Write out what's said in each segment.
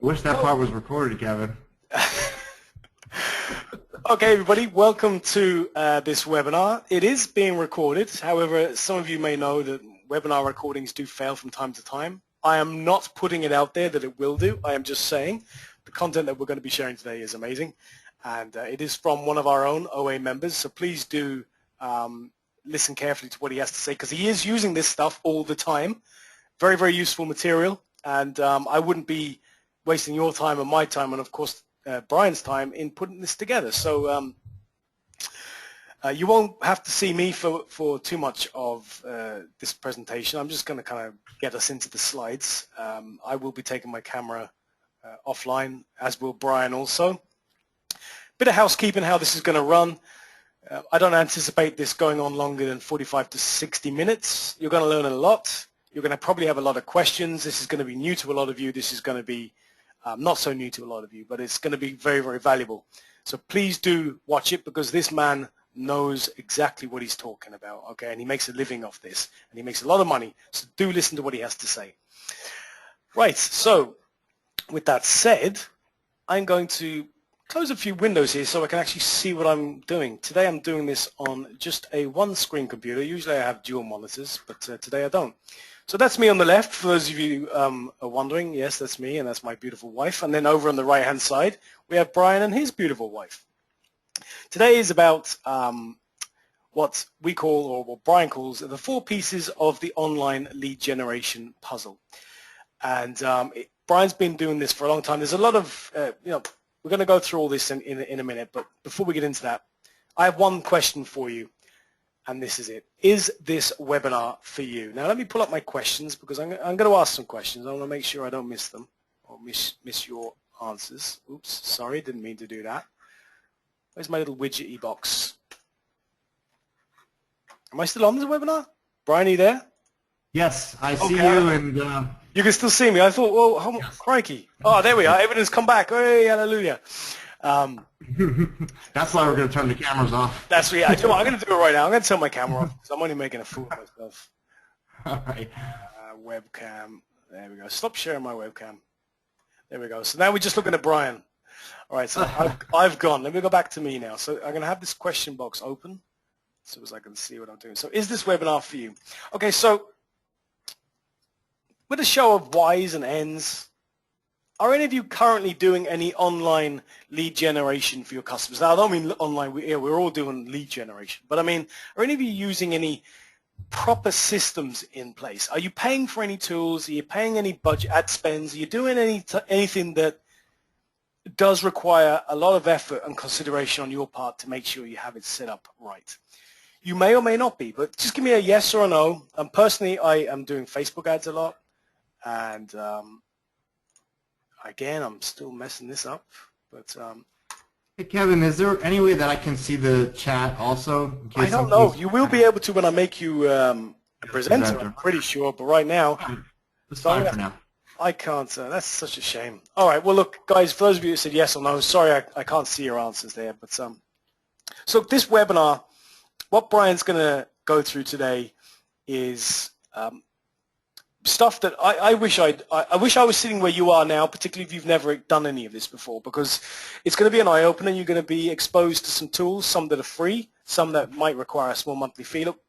I wish that part was recorded, Kevin. Okay, everybody, welcome to this webinar. It is being recorded. However, some of you may know that webinar recordings do fail from time to time. I am not putting it out there that it will do. I am just saying the content that we're going to be sharing today is amazing. And it is from one of our own OA members. So please do listen carefully to what he has to say, because he is using this stuff all the time. Very, very useful material. And I wouldn't be wasting your time and my time, and of course Brian's time in putting this together. So you won't have to see me for too much of this presentation. I'm just going to kind of get us into the slides. I will be taking my camera offline, as will Brian also. Bit of housekeeping how this is going to run. I don't anticipate this going on longer than 45 to 60 minutes. You're going to learn a lot. You're going to probably have a lot of questions. This is going to be new to a lot of you. This is going to be not so new to a lot of you, but it's going to be very, very valuable. So please do watch it, because this man knows exactly what he's talking about, okay? And he makes a living off this, and he makes a lot of money. So do listen to what he has to say. Right, so with that said, I'm going to close a few windows here so I can actually see what I'm doing. Today I'm doing this on just a one-screen computer. Usually I have dual monitors, but today I don't. So that's me on the left, for those of you are wondering. Yes, that's me, and that's my beautiful wife. And then over on the right-hand side, we have Brian and his beautiful wife. Today is about what we call, or what Brian calls, the 4 pieces of the online lead generation puzzle. And Brian's been doing this for a long time. There's a lot of, we're going to go through all this in a minute, but before we get into that, I have one question for you. And this is it. Is this webinar for you? Now let me pull up my questions, because I'm going to ask some questions. I want to make sure I don't miss them or miss your answers. Oops, sorry, didn't mean to do that. Where's my little widgety box? Am I still on this webinar? Brian, are you there? Yes, I see you, and you can still see me. I thought, well, yes. Crikey. Oh, there we are. Everything's come back. Hey, hallelujah. That's why we're going to turn the cameras off. That's what, yeah. I'm going to do it right now. I'm going to turn my camera off, because I'm only making a fool of myself. All right. Webcam. There we go. Stop sharing my webcam. There we go. So now we're just looking at Brian. All right, so I've gone. Let me go back to me now. So I'm going to have this question box open so as I can see what I'm doing. So is this webinar for you? Okay, so with a show of Y's and N's, are any of you currently doing any online lead generation for your customers? Now, I don't mean online. We're all doing lead generation. But I mean, are any of you using any proper systems in place? Are you paying for any tools? Are you paying any budget ad spends? Are you doing anything that does require a lot of effort and consideration on your part to make sure you have it set up right? You may or may not be, but just give me a yes or a no. Personally, I am doing Facebook ads a lot. And again, I'm still messing this up, but Hey, Kevin, is there any way that I can see the chat also? I don't know. You will be able to when I make you a presenter, I'm pretty sure, but right now, it's fine for now. I can't. That's such a shame. All right, well, look, guys, for those of you who said yes or no, sorry, I can't see your answers there, but so this webinar, what Brian's going to go through today is stuff that I wish I was sitting where you are now, particularly if you've never done any of this before, because it's going to be an eye-opener. You're going to be exposed to some tools, some that are free, some that might require a small monthly fee. Look,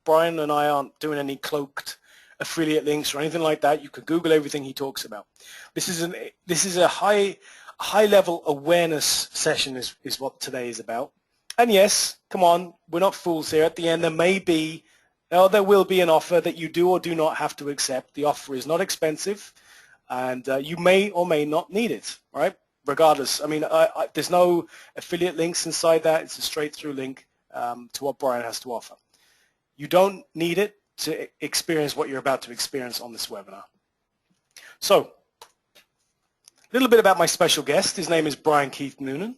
Brian and I aren't doing any cloaked affiliate links or anything like that. You can Google everything he talks about. This is a high-level awareness session is what today is about. And yes, come on, we're not fools here. At the end, there will be an offer that you do or do not have to accept. The offer is not expensive, and you may or may not need it, right? Regardless, I mean, there's no affiliate links inside that. It's a straight-through link to what Brian has to offer. You don't need it to experience what you're about to experience on this webinar. So, a little bit about my special guest. His name is Brian Keith Noonan.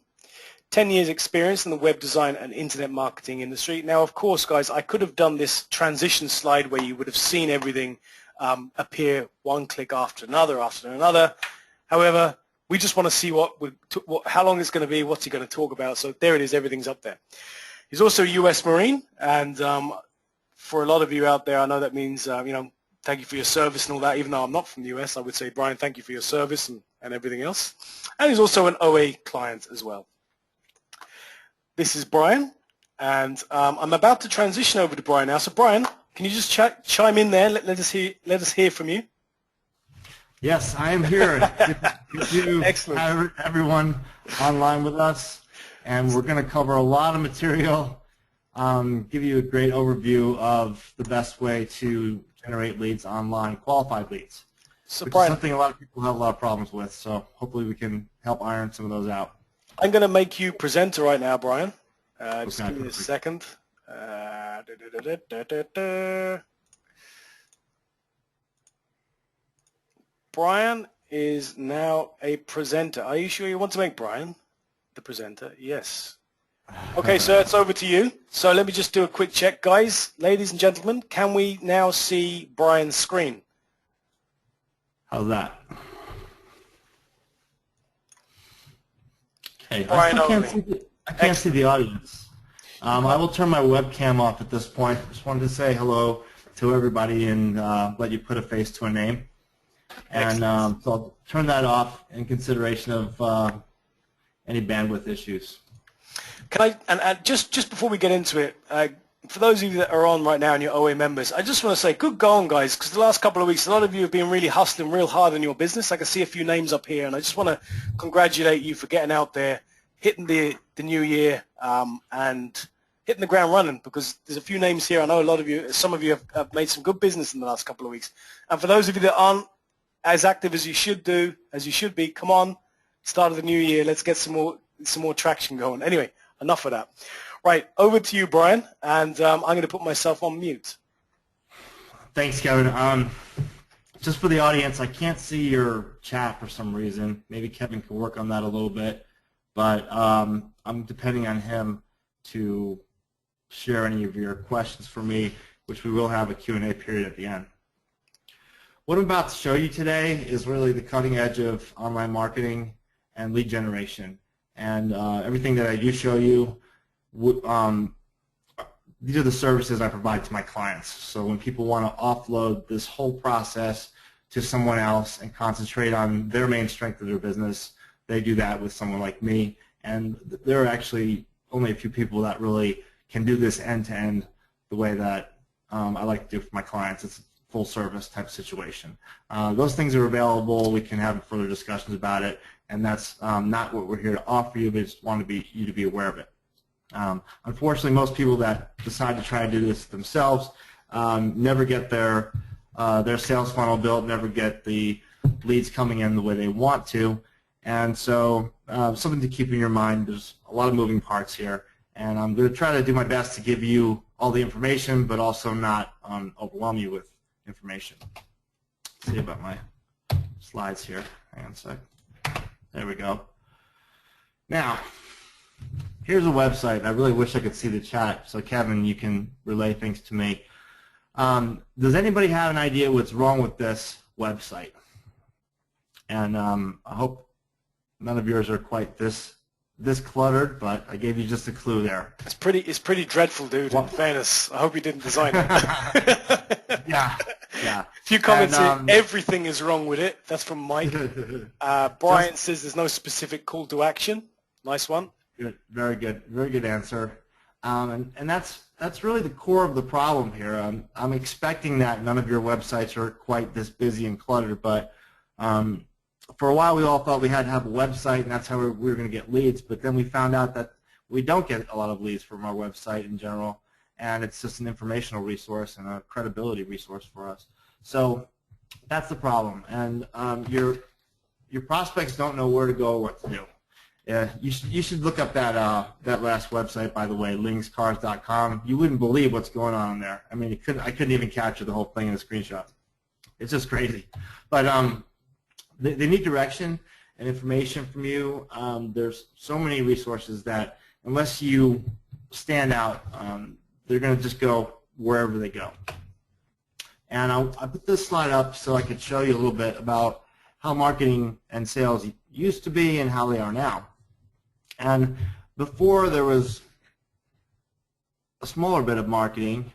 10 years experience in the web design and internet marketing industry. Now, of course, guys, I could have done this transition slide where you would have seen everything appear one click after another. However, we just want to see how long it's going to be, what's he going to talk about. So there it is, everything's up there. He's also a U.S. Marine, and for a lot of you out there, I know that means, thank you for your service and all that. Even though I'm not from the U.S., I would say, Brian, thank you for your service and and everything else. And he's also an OA client as well. This is Brian, and I'm about to transition over to Brian now. So Brian, can you just chime in there? Let us hear from you. Yes, I am here. Good to have everyone online with us, and we're going to cover a lot of material, give you a great overview of the best way to generate leads online, qualified leads, so which Brian, is something a lot of people have a lot of problems with, so hopefully we can help iron some of those out. I'm going to make you presenter right now, Brian. Just Okay, give me a second. Brian is now a presenter. Are you sure you want to make Brian the presenter? Yes. Okay, so it's over to you. So let me just do a quick check. Guys, ladies and gentlemen, can we now see Brian's screen? How's that? Okay, Brian, I can't see the audience. I will turn my webcam off at this point. Just wanted to say hello to everybody and let you put a face to a name. And so I'll turn that off in consideration of any bandwidth issues. Can I, and just before we get into it, for those of you that are on right now and you're OA members, I just want to say good going, guys, because the last couple of weeks, a lot of you have been really hustling real hard in your business. I can see a few names up here, and I just want to congratulate you for getting out there, hitting the new year, and hitting the ground running, because there's a few names here. I know a lot of you, some of you have made some good business in the last couple of weeks. And for those of you that aren't as active as you should be, come on, start of the new year, let's get some more traction going. Anyway, enough of that. Right, over to you, Brian, and I'm going to put myself on mute. Thanks, Kevin. Just for the audience, I can't see your chat for some reason. Maybe Kevin can work on that a little bit, but I'm depending on him to share any of your questions for me, which we will have a Q&A period at the end. What I'm about to show you today is really the cutting edge of online marketing and lead generation. And everything that I do show you, these are the services I provide to my clients. So when people want to offload this whole process to someone else and concentrate on their main strength of their business, they do that with someone like me. And there are actually only a few people that really can do this end-to-end the way that I like to do for my clients. It's a full service type situation. Those things are available. We can have further discussions about it, and that's not what we're here to offer you, but just want you to be aware of it. Unfortunately, most people that decide to try to do this themselves never get their sales funnel built, never get the leads coming in the way they want to, and so something to keep in your mind. There's a lot of moving parts here, and I'm going to try to do my best to give you all the information, but also not overwhelm you with information. Let's see about my slides here. Hang on a sec. There we go. Now, here's a website. I really wish I could see the chat, so Kevin, you can relay things to me. Does anybody have an idea what's wrong with this website? And I hope none of yours are quite this cluttered, but I gave you just a clue there. It's pretty dreadful, dude. In fairness, I hope you didn't design it. Yeah. A few comments here. Everything is wrong with it. That's from Mike. Brian says there's no specific call to action. Nice one. Good. Very good answer. And that's really the core of the problem here. I'm expecting that none of your websites are quite this busy and cluttered, but for a while we all thought we had to have a website, and that's how we were going to get leads. But then we found out that we don't get a lot of leads from our website in general, and it's just an informational resource and a credibility resource for us. So that's the problem. And your prospects don't know where to go or what to do. You should look up that last website, by the way, lingscars.com. You wouldn't believe what's going on there. I mean, I couldn't even capture the whole thing in a screenshot. It's just crazy. But they need direction and information from you. There's so many resources that unless you stand out, they're going to just go wherever they go. And I put this slide up so I could show you a little bit about how marketing and sales used to be and how they are now. And before, there was a smaller bit of marketing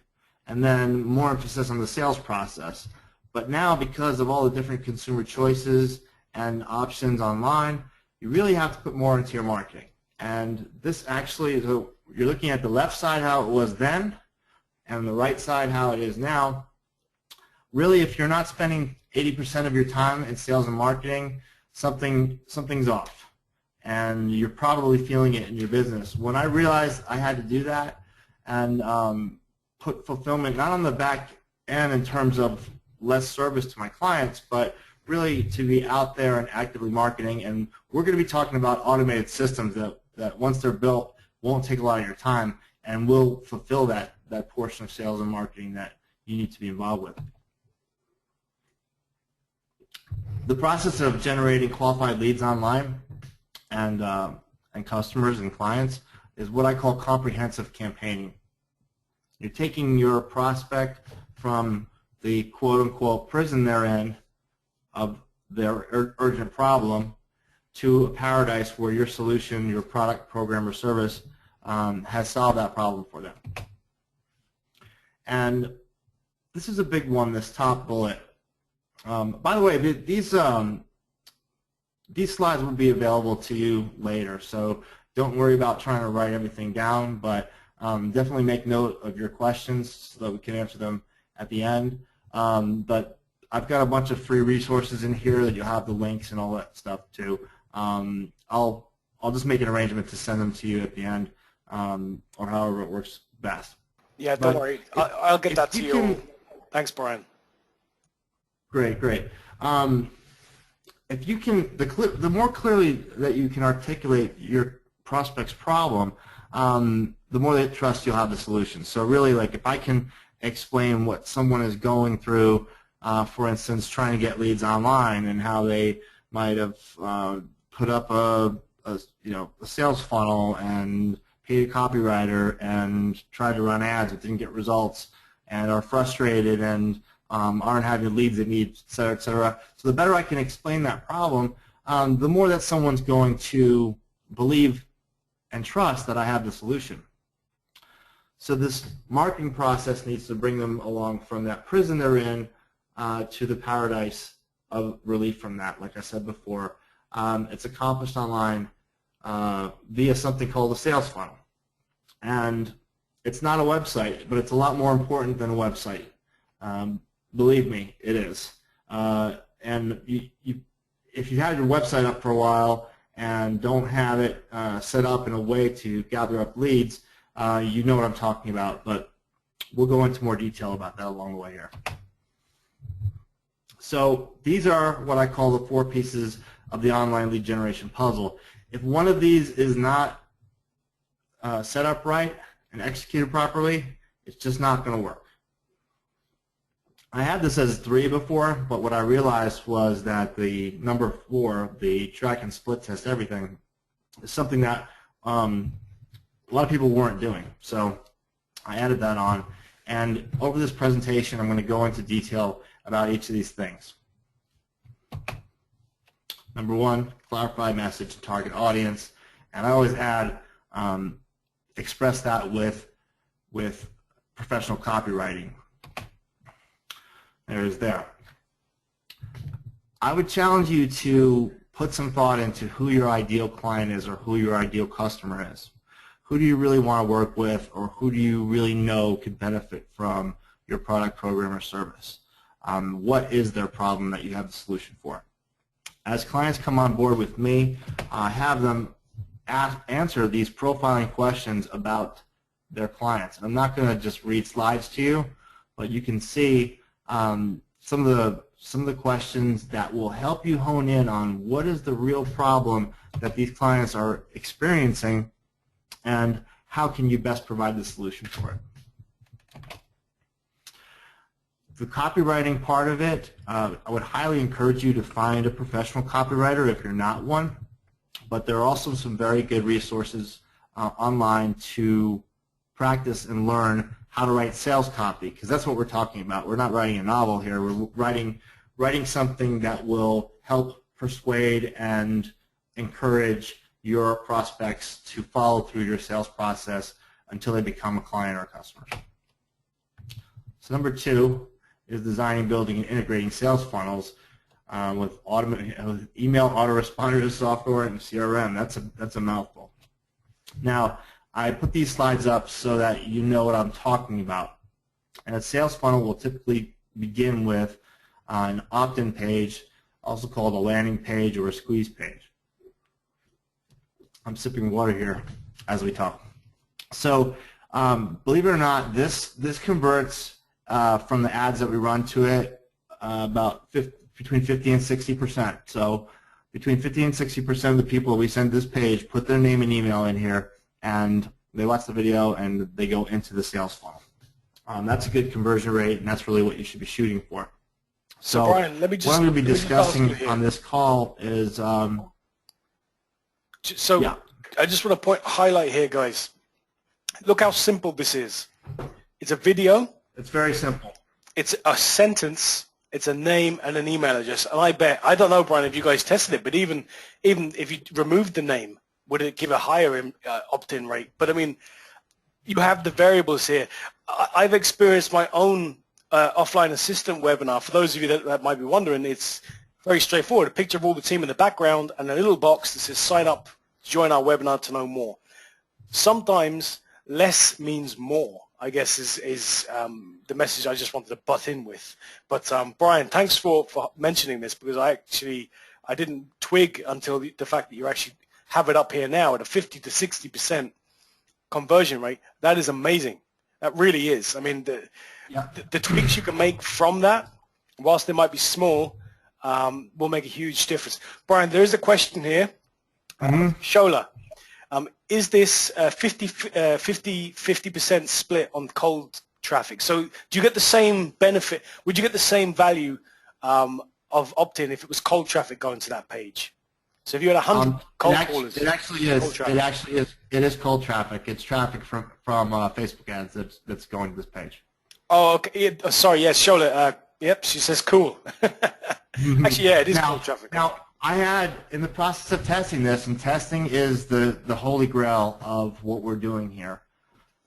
and then more emphasis on the sales process. But now, because of all the different consumer choices and options online, you really have to put more into your marketing. And this actually is you're looking at the left side how it was then, and the right side how it is now. Really, if you're not spending 80% of your time in sales and marketing, something's off, and you're probably feeling it in your business. When I realized I had to do that and put fulfillment not on the back end in terms of less service to my clients, but really to be out there and actively marketing. And we're going to be talking about automated systems that once they're built won't take a lot of your time and will fulfill that portion of sales and marketing that you need to be involved with. The process of generating qualified leads online and customers and clients is what I call comprehensive campaigning. You're taking your prospect from the quote-unquote prison they're in of their urgent problem to a paradise where your solution, your product, program, or service has solved that problem for them. And this is a big one, this top bullet. By the way, these slides will be available to you later, so don't worry about trying to write everything down, but definitely make note of your questions so that we can answer them at the end. But I've got a bunch of free resources in here that you'll have the links and all that stuff too. I'll just make an arrangement to send them to you at the end, or however it works best. Yeah, don't worry. I'll get that to you. Thanks, Brian. Great. If you can, the more clearly that you can articulate your prospect's problem, the more they trust you'll have the solution. So really, like if I can explain what someone is going through, for instance, trying to get leads online and how they might have put up a sales funnel and paid a copywriter and tried to run ads but didn't get results and are frustrated and aren't having leads they need, et cetera, et cetera. So the better I can explain that problem, the more that someone's going to believe and trust that I have the solution. So this marketing process needs to bring them along from that prison they're in to the paradise of relief from that, like I said before. It's accomplished online via something called a sales funnel. And it's not a website, but it's a lot more important than a website. Believe me, it is. And if you had your website up for a while and don't have it set up in a way to gather up leads, you know what I'm talking about, but we'll go into more detail about that along the way here. So these are what I call the 4 pieces of the online lead generation puzzle. If one of these is not set up right and executed properly, it's just not going to work. I had this as 3 before, but what I realized was that the number 4, the track and split test everything, is something that a lot of people weren't doing. So I added that on. And over this presentation, I'm going to go into detail about each of these things. Number 1, clarify message and target audience. And I always add, express that with professional copywriting. There. I would challenge you to put some thought into who your ideal client is or who your ideal customer is. Who do you really want to work with, or who do you really know could benefit from your product, program, or service? What is their problem that you have the solution for? As clients come on board with me, I have them answer these profiling questions about their clients. And I'm not going to just read slides to you, but you can see some of the questions that will help you hone in on what is the real problem that these clients are experiencing and how can you best provide the solution for it. The copywriting part of it, I would highly encourage you to find a professional copywriter if you're not one, but there are also some very good resources online to practice and learn how to write sales copy, because that's what we're talking about. We're not writing a novel here. We're writing something that will help persuade and encourage your prospects to follow through your sales process until they become a client or a customer. So number 2 is designing, building, and integrating sales funnels. with email autoresponder software and CRM. That's a mouthful. Now, I put these slides up so that you know what I'm talking about. And a sales funnel will typically begin with an opt-in page, also called a landing page or a squeeze page. I'm sipping water here as we talk. So, believe it or not, this converts from the ads that we run to it between 50 and 60%. So, between 50 and 60% of the people we send this page put their name and email in here, and they watch the video and they go into the sales funnel. That's a good conversion rate, and that's really what you should be shooting for. So, Brian, what I'm going to be discussing on this call is I just want to highlight here, guys. Look how simple this is. It's a video. It's very simple. It's a sentence. It's a name and an email address. And I don't know, Brian, if you guys tested it, but even if you removed the name, would it give a higher opt-in rate? But I mean, you have the variables here. I've experienced my own offline assistant webinar. For those of you that might be wondering, it's very straightforward. A picture of all the team in the background and a little box that says sign up, join our webinar to know more. Sometimes less means more, I guess, is the message I just wanted to butt in with. But Brian, thanks for mentioning this, because I didn't twig until the fact that you actually have it up here now at a 50 to 60% conversion rate. That is amazing. That really is. I mean, the tweaks you can make from that, whilst they might be small, will make a huge difference. Brian, there is a question here. Shola, is this 50% split on cold traffic? So do you get the same benefit? Would you get the same value of opt-in if it was cold traffic going to that page? So if you had 100 cold callers, it actually is cold traffic. It's traffic from Facebook ads that's going to this page. Oh, okay. Sorry, yes, Shola. Yep, she says cool. Actually, yeah, it is cold traffic. Now, I had, in the process of testing this, and testing is the holy grail of what we're doing here.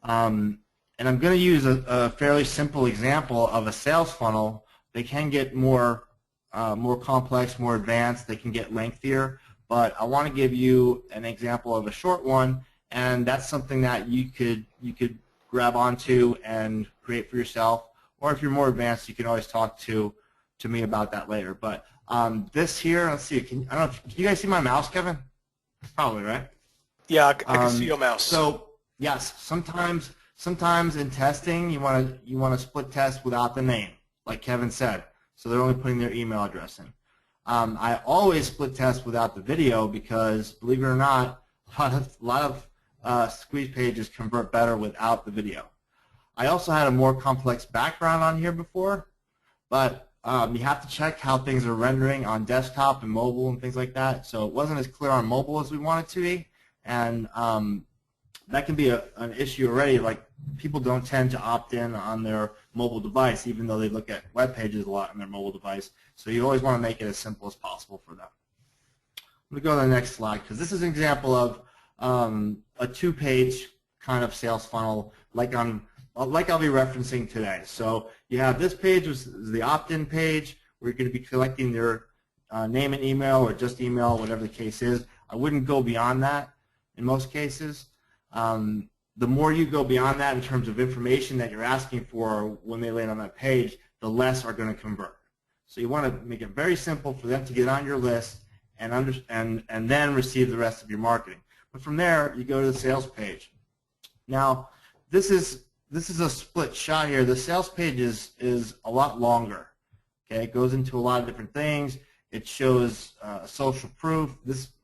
And I'm going to use a fairly simple example of a sales funnel. They can get more complex, more advanced. They can get lengthier. But I want to give you an example of a short one, and that's something that you could grab onto and create for yourself. Or if you're more advanced, you can always talk to me about that later. But this here, let's see. Can you guys see my mouse, Kevin? Probably, right? Yeah, I can see your mouse. So yes, sometimes in testing you want to split test without the name, like Kevin said. So they're only putting their email address in. I always split test without the video because, believe it or not, a lot of squeeze pages convert better without the video. I also had a more complex background on here before, but you have to check how things are rendering on desktop and mobile and things like that. So it wasn't as clear on mobile as we want it to be, and that can be an issue already. Like, people don't tend to opt in on their mobile device, even though they look at web pages a lot on their mobile device. So you always want to make it as simple as possible for them. I'm going to go to the next slide, because this is an example of a two-page kind of sales funnel like I'll be referencing today. So you have this page, which is the opt-in page, where you're going to be collecting their name and email, or just email, whatever the case is. I wouldn't go beyond that in most cases. The more you go beyond that in terms of information that you're asking for when they land on that page, the less are going to convert. So you want to make it very simple for them to get on your list and then receive the rest of your marketing. But from there, you go to the sales page. Now, this is a split shot here. The sales page is a lot longer. Okay, it goes into a lot of different things. It shows social proof.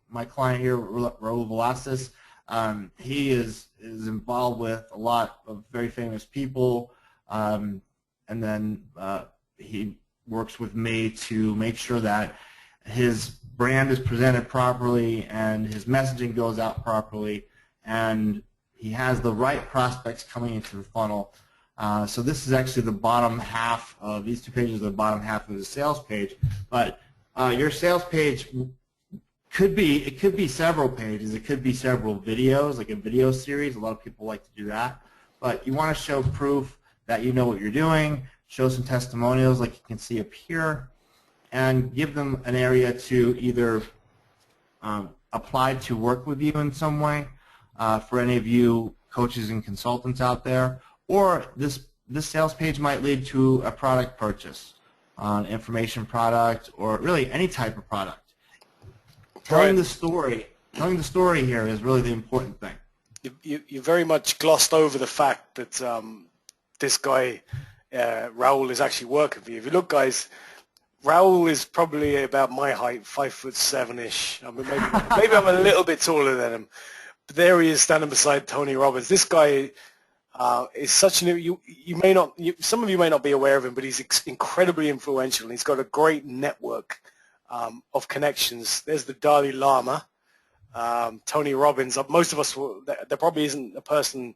My client here, Raul Velasquez, he is involved with a lot of very famous people, and then he works with me to make sure that his brand is presented properly and his messaging goes out properly, and he has the right prospects coming into the funnel. So this is actually the bottom half of these two pages, the bottom half of the sales page. But your sales page could be several pages. It could be several videos, like a video series. A lot of people like to do that. But you want to show proof that you know what you're doing. Show some testimonials, like you can see up here. and give them an area to either apply to work with you in some way, for any of you coaches and consultants out there, or this sales page might lead to a product purchase, an information product, or really any type of product. Telling the story here is really the important thing. You very much glossed over the fact that this guy, Raul, is actually working for you. If you look, guys, Raul is probably about my height, 5'7"-ish. I mean, maybe I'm a little bit taller than him. But there he is standing beside Tony Robbins. This guy is such an some of you may not be aware of him, but he's incredibly influential. And he's got a great network of connections. There's the Dalai Lama, Tony Robbins. Most of us, there probably isn't a person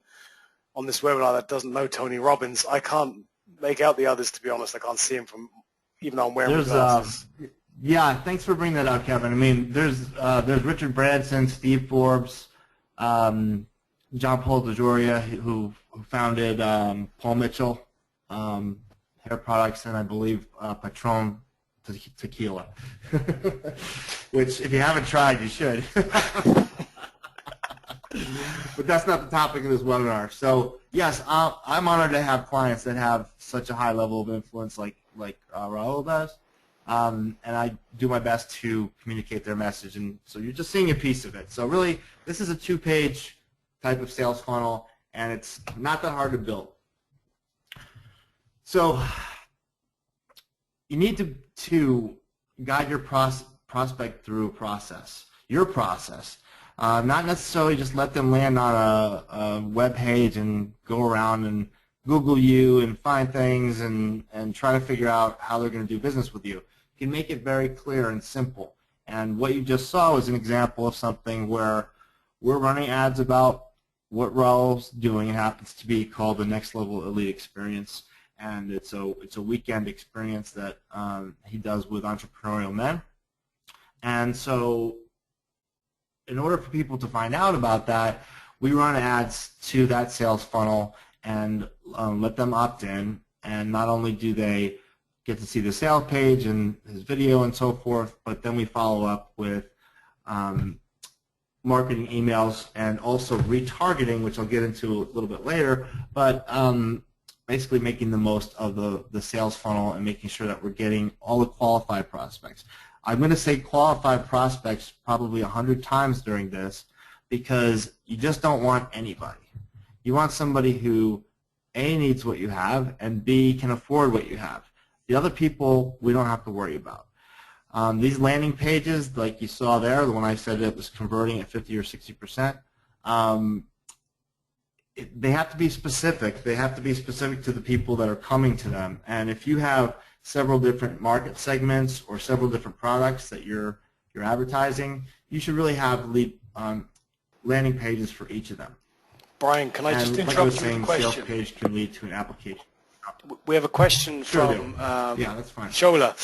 on this webinar that doesn't know Tony Robbins. I can't make out the others, to be honest. I can't see him from, even though I'm wearing my glasses. Yeah, thanks for bringing that up, Kevin. I mean, there's Richard Branson, Steve Forbes, John Paul DeJoria, who founded Paul Mitchell Hair Products, and I believe Patron Tequila, which if you haven't tried, you should. But that's not the topic of this webinar. So yes, I'm honored to have clients that have such a high level of influence like Raul does, and I do my best to communicate their message. And so you're just seeing a piece of it. So really, this is a 2-page type of sales funnel, and it's not that hard to build. So you need to guide your prospect through a process, your process. Not necessarily just let them land on a web page and go around and Google you and find things and try to figure out how they're going to do business with you. You can make it very clear and simple. And what you just saw was an example of something where we're running ads about what Raul's doing. It happens to be called the Next Level Elite Experience, and it's a weekend experience that he does with entrepreneurial men. And so in order for people to find out about that, we run ads to that sales funnel and let them opt in. And not only do they get to see the sales page and his video and so forth, but then we follow up with marketing emails and also retargeting, which I'll get into a little bit later, but basically making the most of the sales funnel and making sure that we're getting all the qualified prospects. I'm going to say qualified prospects probably 100 times during this because you just don't want anybody. You want somebody who A, needs what you have, and B, can afford what you have. The other people we don't have to worry about. These landing pages, like you saw there, the one I said it was converting at 50 or 60%, they have to be specific. They have to be specific to the people that are coming to them. And if you have several different market segments or several different products that you're advertising, you should really have landing pages for each of them. Brian, can I just interrupt you with a question? Sales page can lead to an application. We have a question from yeah, that's fine. Shola.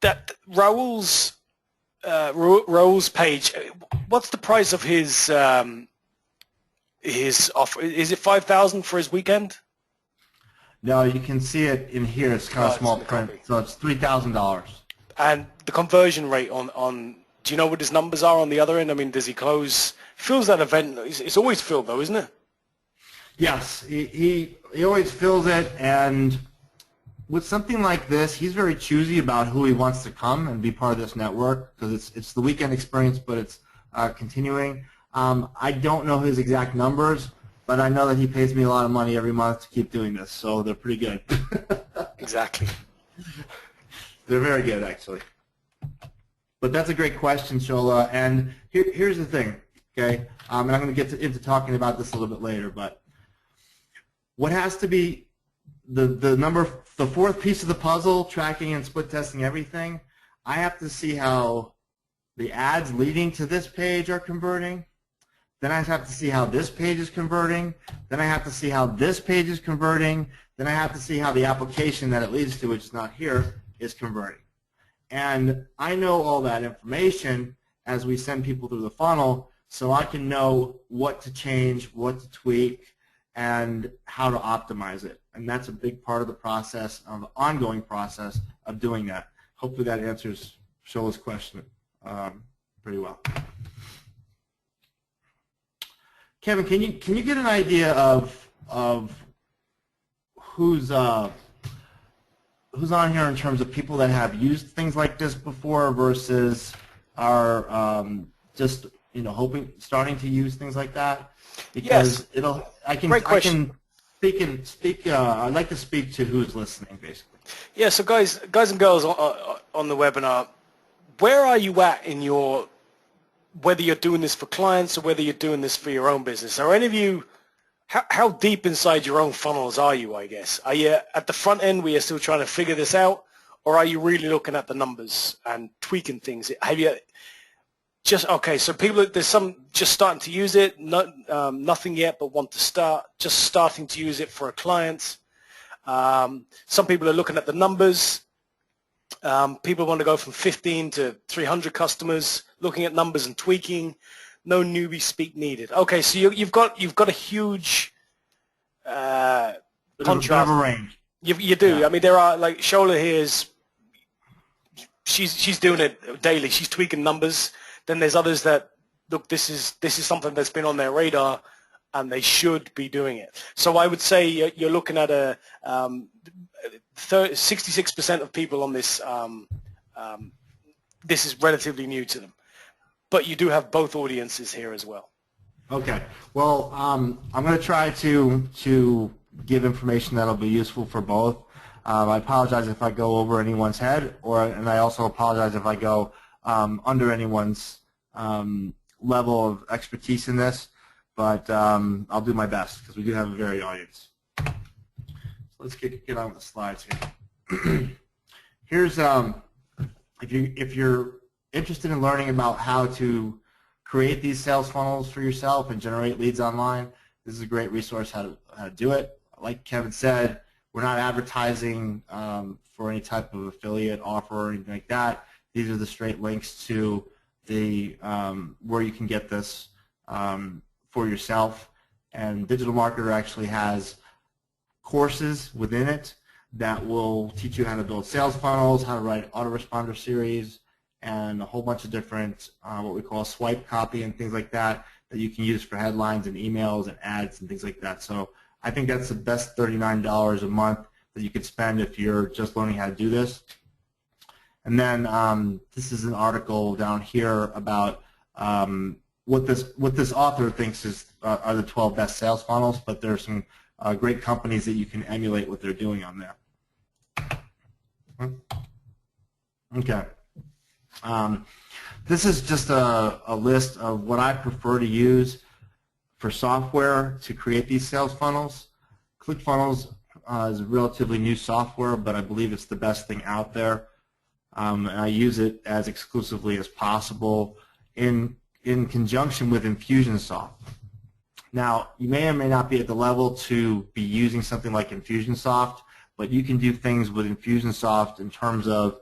That Raul's page. What's the price of his offer? Is it $5,000 for his weekend? No, you can see it in here. It's kind of small print, so it's $3,000. And the conversion rate on do you know what his numbers are on the other end? I mean, does he close? Fills that event? It's always filled though, isn't it? Yes, he always fills it, and with something like this, he's very choosy about who he wants to come and be part of this network because it's the weekend experience, but it's continuing. I don't know his exact numbers, but I know that he pays me a lot of money every month to keep doing this, so they're pretty good. Exactly. They're very good, actually. But that's a great question, Shola. And here's the thing, okay? And I'm going to get into talking about this a little bit later, but what has to be the fourth piece of the puzzle, tracking and split testing everything, I have to see how the ads leading to this page are converting. Then I have to see how this page is converting. Then I have to see how this page is converting. Then I have to see how the application that it leads to, which is not here, is converting. And I know all that information as we send people through the funnel, so I can know what to change, what to tweak, and how to optimize it. And that's a big part of the process, of the ongoing process of doing that. Hopefully that answers Shola's question pretty well. Kevin, can you get an idea of who's on here in terms of people that have used things like this before versus are just starting to use things like that? Because yes. Great question. I'd like to speak to who's listening, basically. Yeah. So guys and girls on the webinar, where are you at in your, whether you're doing this for clients or whether you're doing this for your own business? Are any of you, how deep inside your own funnels are you, I guess? Are you at the front end where you're still trying to figure this out, or are you really looking at the numbers and tweaking things? Have you just, okay, so there's some just starting to use it, nothing yet but want to start, just starting to use it for a client. Some people are looking at the numbers. People want to go from 15 to 300 customers, looking at numbers and tweaking. No newbie speak needed. Okay, so you've got a huge contrast. Range. You do. Yeah. I mean, there are, like Shola here she's doing it daily. She's tweaking numbers. Then there's others that look. This is something that's been on their radar, and they should be doing it. So I would say you're looking at a 66% of people on this. This is relatively new to them, but you do have both audiences here as well. Okay. Well, I'm going to try to give information that'll be useful for both. I apologize if I go over anyone's head, and I also apologize if I go under anyone's level of expertise in this, but I'll do my best because we do have a varied audience. So let's get on with the slides here. Here's if you're interested in learning about how to create these sales funnels for yourself and generate leads online, this is a great resource how to do it. Like Kevin said, we're not advertising for any type of affiliate offer or anything like that. These are the straight links to the where you can get this for yourself. And Digital Marketer actually has courses within it that will teach you how to build sales funnels, how to write autoresponder series, and a whole bunch of different what we call swipe copy and things like that you can use for headlines and emails and ads and things like that. So I think that's the best $39 a month that you could spend if you're just learning how to do this. And then this is an article down here about what this author thinks are the 12 best sales funnels, but there are some great companies that you can emulate what they're doing on there. Okay. This is just a list of what I prefer to use for software to create these sales funnels. ClickFunnels is a relatively new software, but I believe it's the best thing out there. And I use it as exclusively as possible in conjunction with Infusionsoft. Now, you may or may not be at the level to be using something like Infusionsoft, but you can do things with Infusionsoft in terms of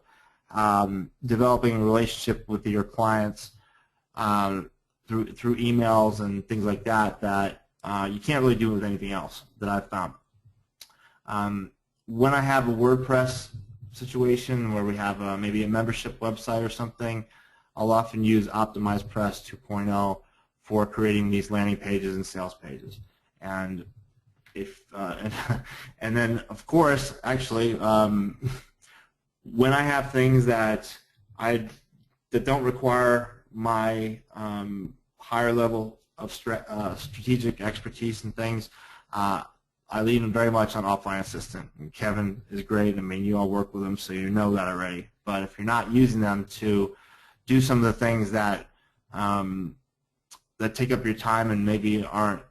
developing a relationship with your clients through emails and things like that you can't really do with anything else that I've found. When I have a WordPress situation where we have maybe a membership website or something, I'll often use OptimizePress 2.0 for creating these landing pages and sales pages. And if and then of course, actually, when I have things that don't require my higher level of strategic expertise and things, I lean very much on Offline Assistant. And Kevin is great. I mean, you all work with him, so you know that already. But if you're not using them to do some of the things that that take up your time and maybe aren't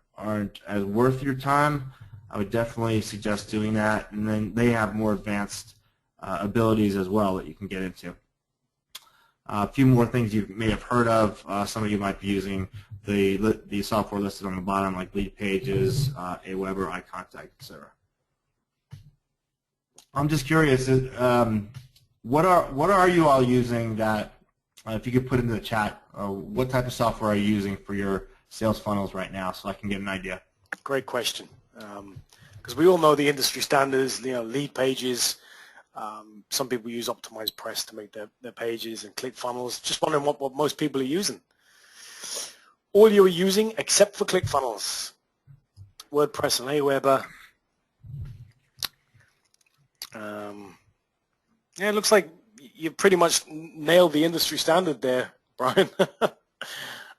as worth your time, I would definitely suggest doing that. And then they have more advanced abilities as well that you can get into. A few more things you may have heard of. Some of you might be using the software listed on the bottom, like Lead Pages, Aweber, iContact, etc. I'm just curious, what are you all using that, if you could put into the chat, what type of software are you using for your sales funnels right now so I can get an idea? Great question. because we all know the industry standards, lead pages. Some people use Optimized Press to make their pages and ClickFunnels. Just wondering what most people are using. All you're using except for ClickFunnels, WordPress and Aweber. Yeah, it looks like you pretty much nailed the industry standard there, Brian.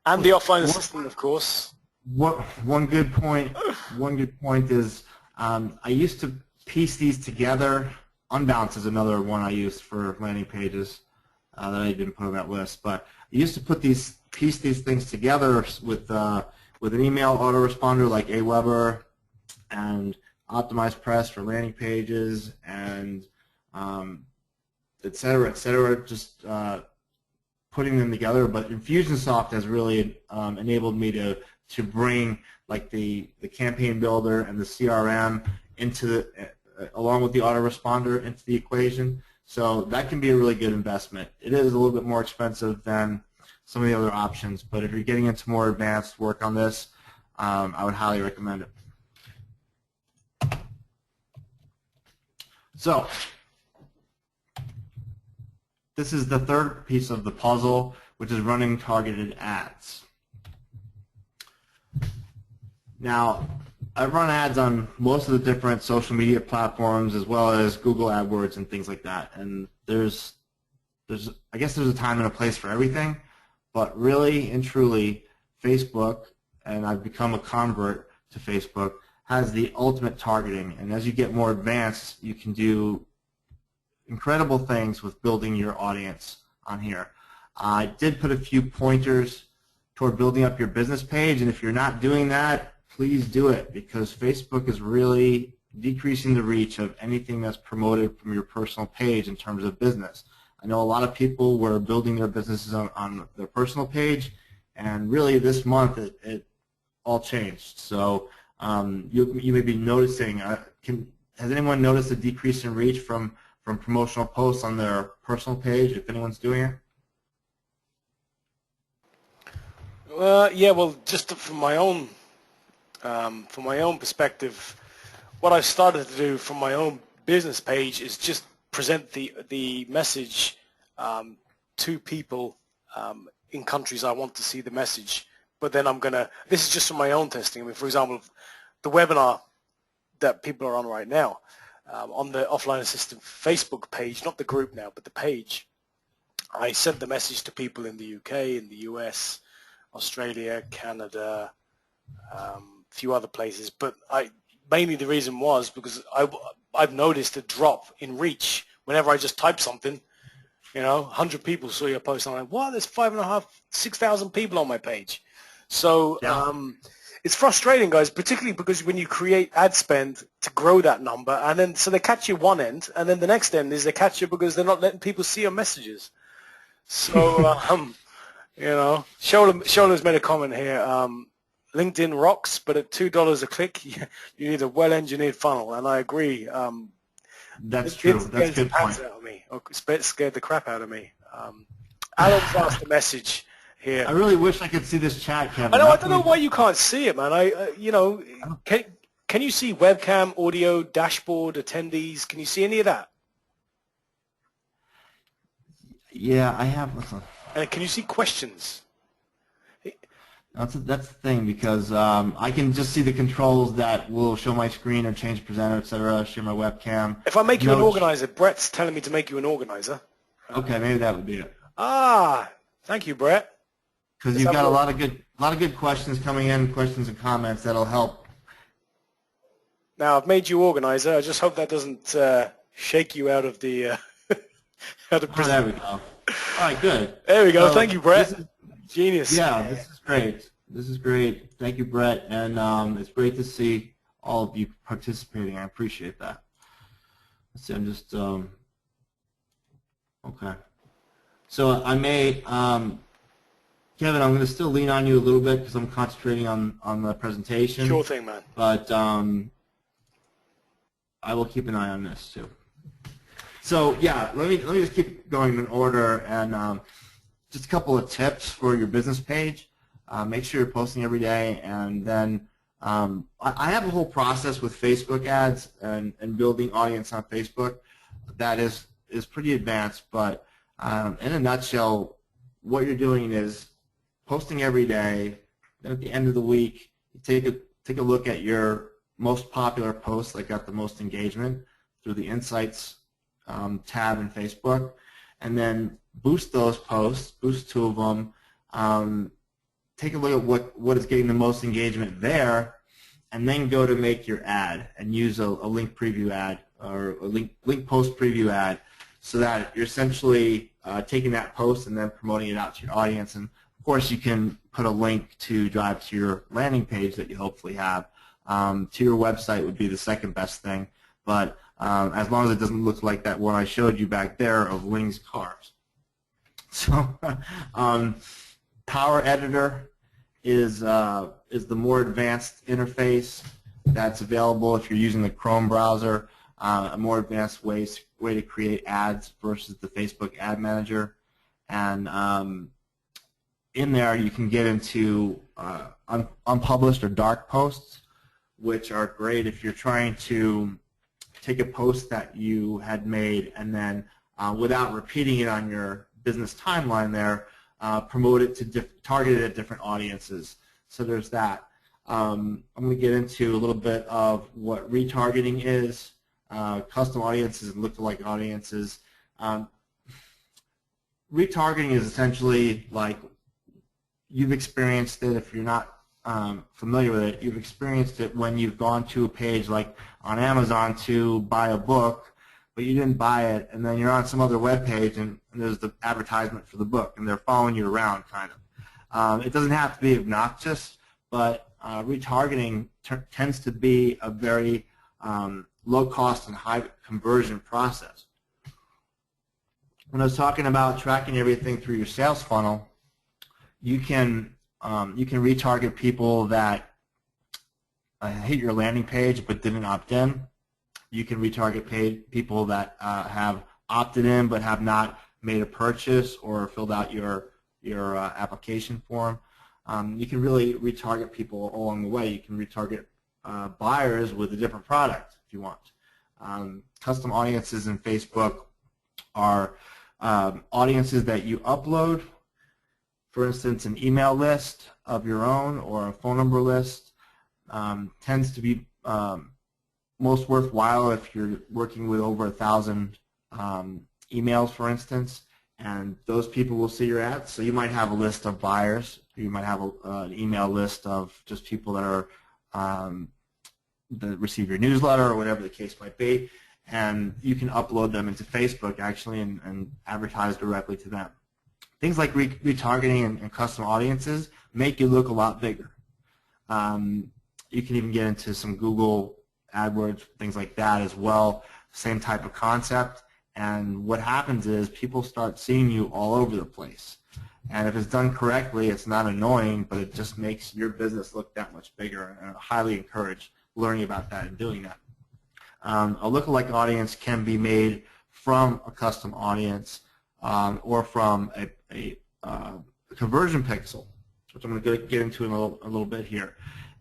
And the offline assistant, of course. One good point is I used to piece these together. Unbounce is another one I used for landing pages that I didn't put on that list. But I used to piece these things together with an email autoresponder like Aweber and Optimized Press for landing pages and et cetera, just putting them together. But Infusionsoft has really enabled me to bring like the campaign builder and the CRM into along with the autoresponder into the equation. So that can be a really good investment. It is a little bit more expensive than some of the other options, but if you're getting into more advanced work on this, I would highly recommend it. So this is the third piece of the puzzle, which is running targeted ads. Now, I run ads on most of the different social media platforms as well as Google AdWords and things like that. And I guess there's a time and a place for everything, but really and truly, Facebook, and I've become a convert to Facebook, has the ultimate targeting. And as you get more advanced, you can do incredible things with building your audience on here. I did put a few pointers toward building up your business page, and if you're not doing that, please do it, because Facebook is really decreasing the reach of anything that's promoted from your personal page in terms of business. I know a lot of people were building their businesses on their personal page, and really this month it all changed. So you may be noticing, has anyone noticed a decrease in reach from promotional posts on their personal page, if anyone's doing it? Yeah, well, just from my own perspective, what I've started to do from my own business page is just present the message to people in countries I want to see the message. But then this is just from my own testing. I mean, for example, the webinar that people are on right now, on the Offline Assistant Facebook page, not the group now, but the page, I sent the message to people in the UK, in the US, Australia, Canada, a few other places. But mainly the reason was because I've noticed a drop in reach whenever I just type something. 100 people saw your post, and I'm like, what? There's 5,500, 6,000 people on my page. So it's frustrating, guys, particularly because when you create ad spend to grow that number, and then so they catch you one end, and then the next end is they catch you because they're not letting people see your messages. So, Shola's made a comment here. LinkedIn rocks, but at $2 a click, you need a well-engineered funnel, and I agree. That's true. That's a good point. Out of me, or scared the crap out of me. Alan's asked a message here. I really wish I could see this chat, Kevin. I don't know why you can't see it, man. Can you see webcam, audio, dashboard, attendees? Can you see any of that? Yeah, I have. Listen. And can you see questions? That's the thing, because I can just see the controls that will show my screen or change presenter, etc., share my webcam. If I make you an organizer, Brett's telling me to make you an organizer. Okay, maybe that would be it. Thank you, Brett. Because you've got a lot of good questions coming in, questions and comments that'll help. Now I've made you organizer. I just hope that doesn't shake you out of the out of prison. There we go. All right, good. There we go. So, thank you, Brett. Genius. Yeah, this is great. This is great. Thank you, Brett, and it's great to see all of you participating. I appreciate that. Let's see. I'm just okay. So I may. Kevin, I'm going to still lean on you a little bit because I'm concentrating on the presentation. Sure thing, man. But I will keep an eye on this too. So yeah, let me just keep going in order, and just a couple of tips for your business page. Make sure you're posting every day, and then I have a whole process with Facebook ads and building audience on Facebook that is pretty advanced, but in a nutshell, what you're doing is posting every day. Then at the end of the week, you take a look at your most popular posts that got the most engagement through the Insights tab in Facebook, and then boost those posts, boost 2 of them, take a look at what is getting the most engagement there, and then go to make your ad and use a link preview ad or a link post preview ad, so that you're essentially taking that post and then promoting it out to your audience. And of course, you can put a link to drive to your landing page that you hopefully have. To your website would be the second best thing, but as long as it doesn't look like that one I showed you back there of Wings Cars. So Power Editor is the more advanced interface that's available if you're using the Chrome browser, a more advanced way to create ads versus the Facebook Ad Manager. And in there you can get into unpublished or dark posts, which are great if you're trying to take a post that you had made and then without repeating it on your business timeline there, promote it to target it at different audiences. So there's that. I'm going to get into a little bit of what retargeting is, custom audiences and lookalike audiences. Retargeting is essentially like you've experienced it. If you're not familiar with it, you've experienced it when you've gone to a page like on Amazon to buy a book, but you didn't buy it, and then you're on some other web page and there's the advertisement for the book, and they're following you around, kind of. It doesn't have to be obnoxious, but retargeting tends to be a very low cost and high conversion process. When I was talking about tracking everything through your sales funnel, you can retarget people that hit your landing page but didn't opt in. You can retarget people that have opted in but have not made a purchase or filled out your application form. You can really retarget people along the way. You can retarget buyers with a different product if you want. Custom audiences in Facebook are audiences that you upload. For instance, an email list of your own or a phone number list tends to be most worthwhile if you're working with over 1,000 emails, for instance, and those people will see your ads. So you might have a list of buyers. You might have an email list of just people that are that receive your newsletter or whatever the case might be, and you can upload them into Facebook actually and advertise directly to them. Things like retargeting and custom audiences make you look a lot bigger. You can even get into some Google AdWords, things like that as well, same type of concept. And what happens is people start seeing you all over the place. And if it's done correctly, it's not annoying, but it just makes your business look that much bigger. And I highly encourage learning about that and doing that. A lookalike audience can be made from a custom audience or from a conversion pixel, which I'm going to get into in a little bit here.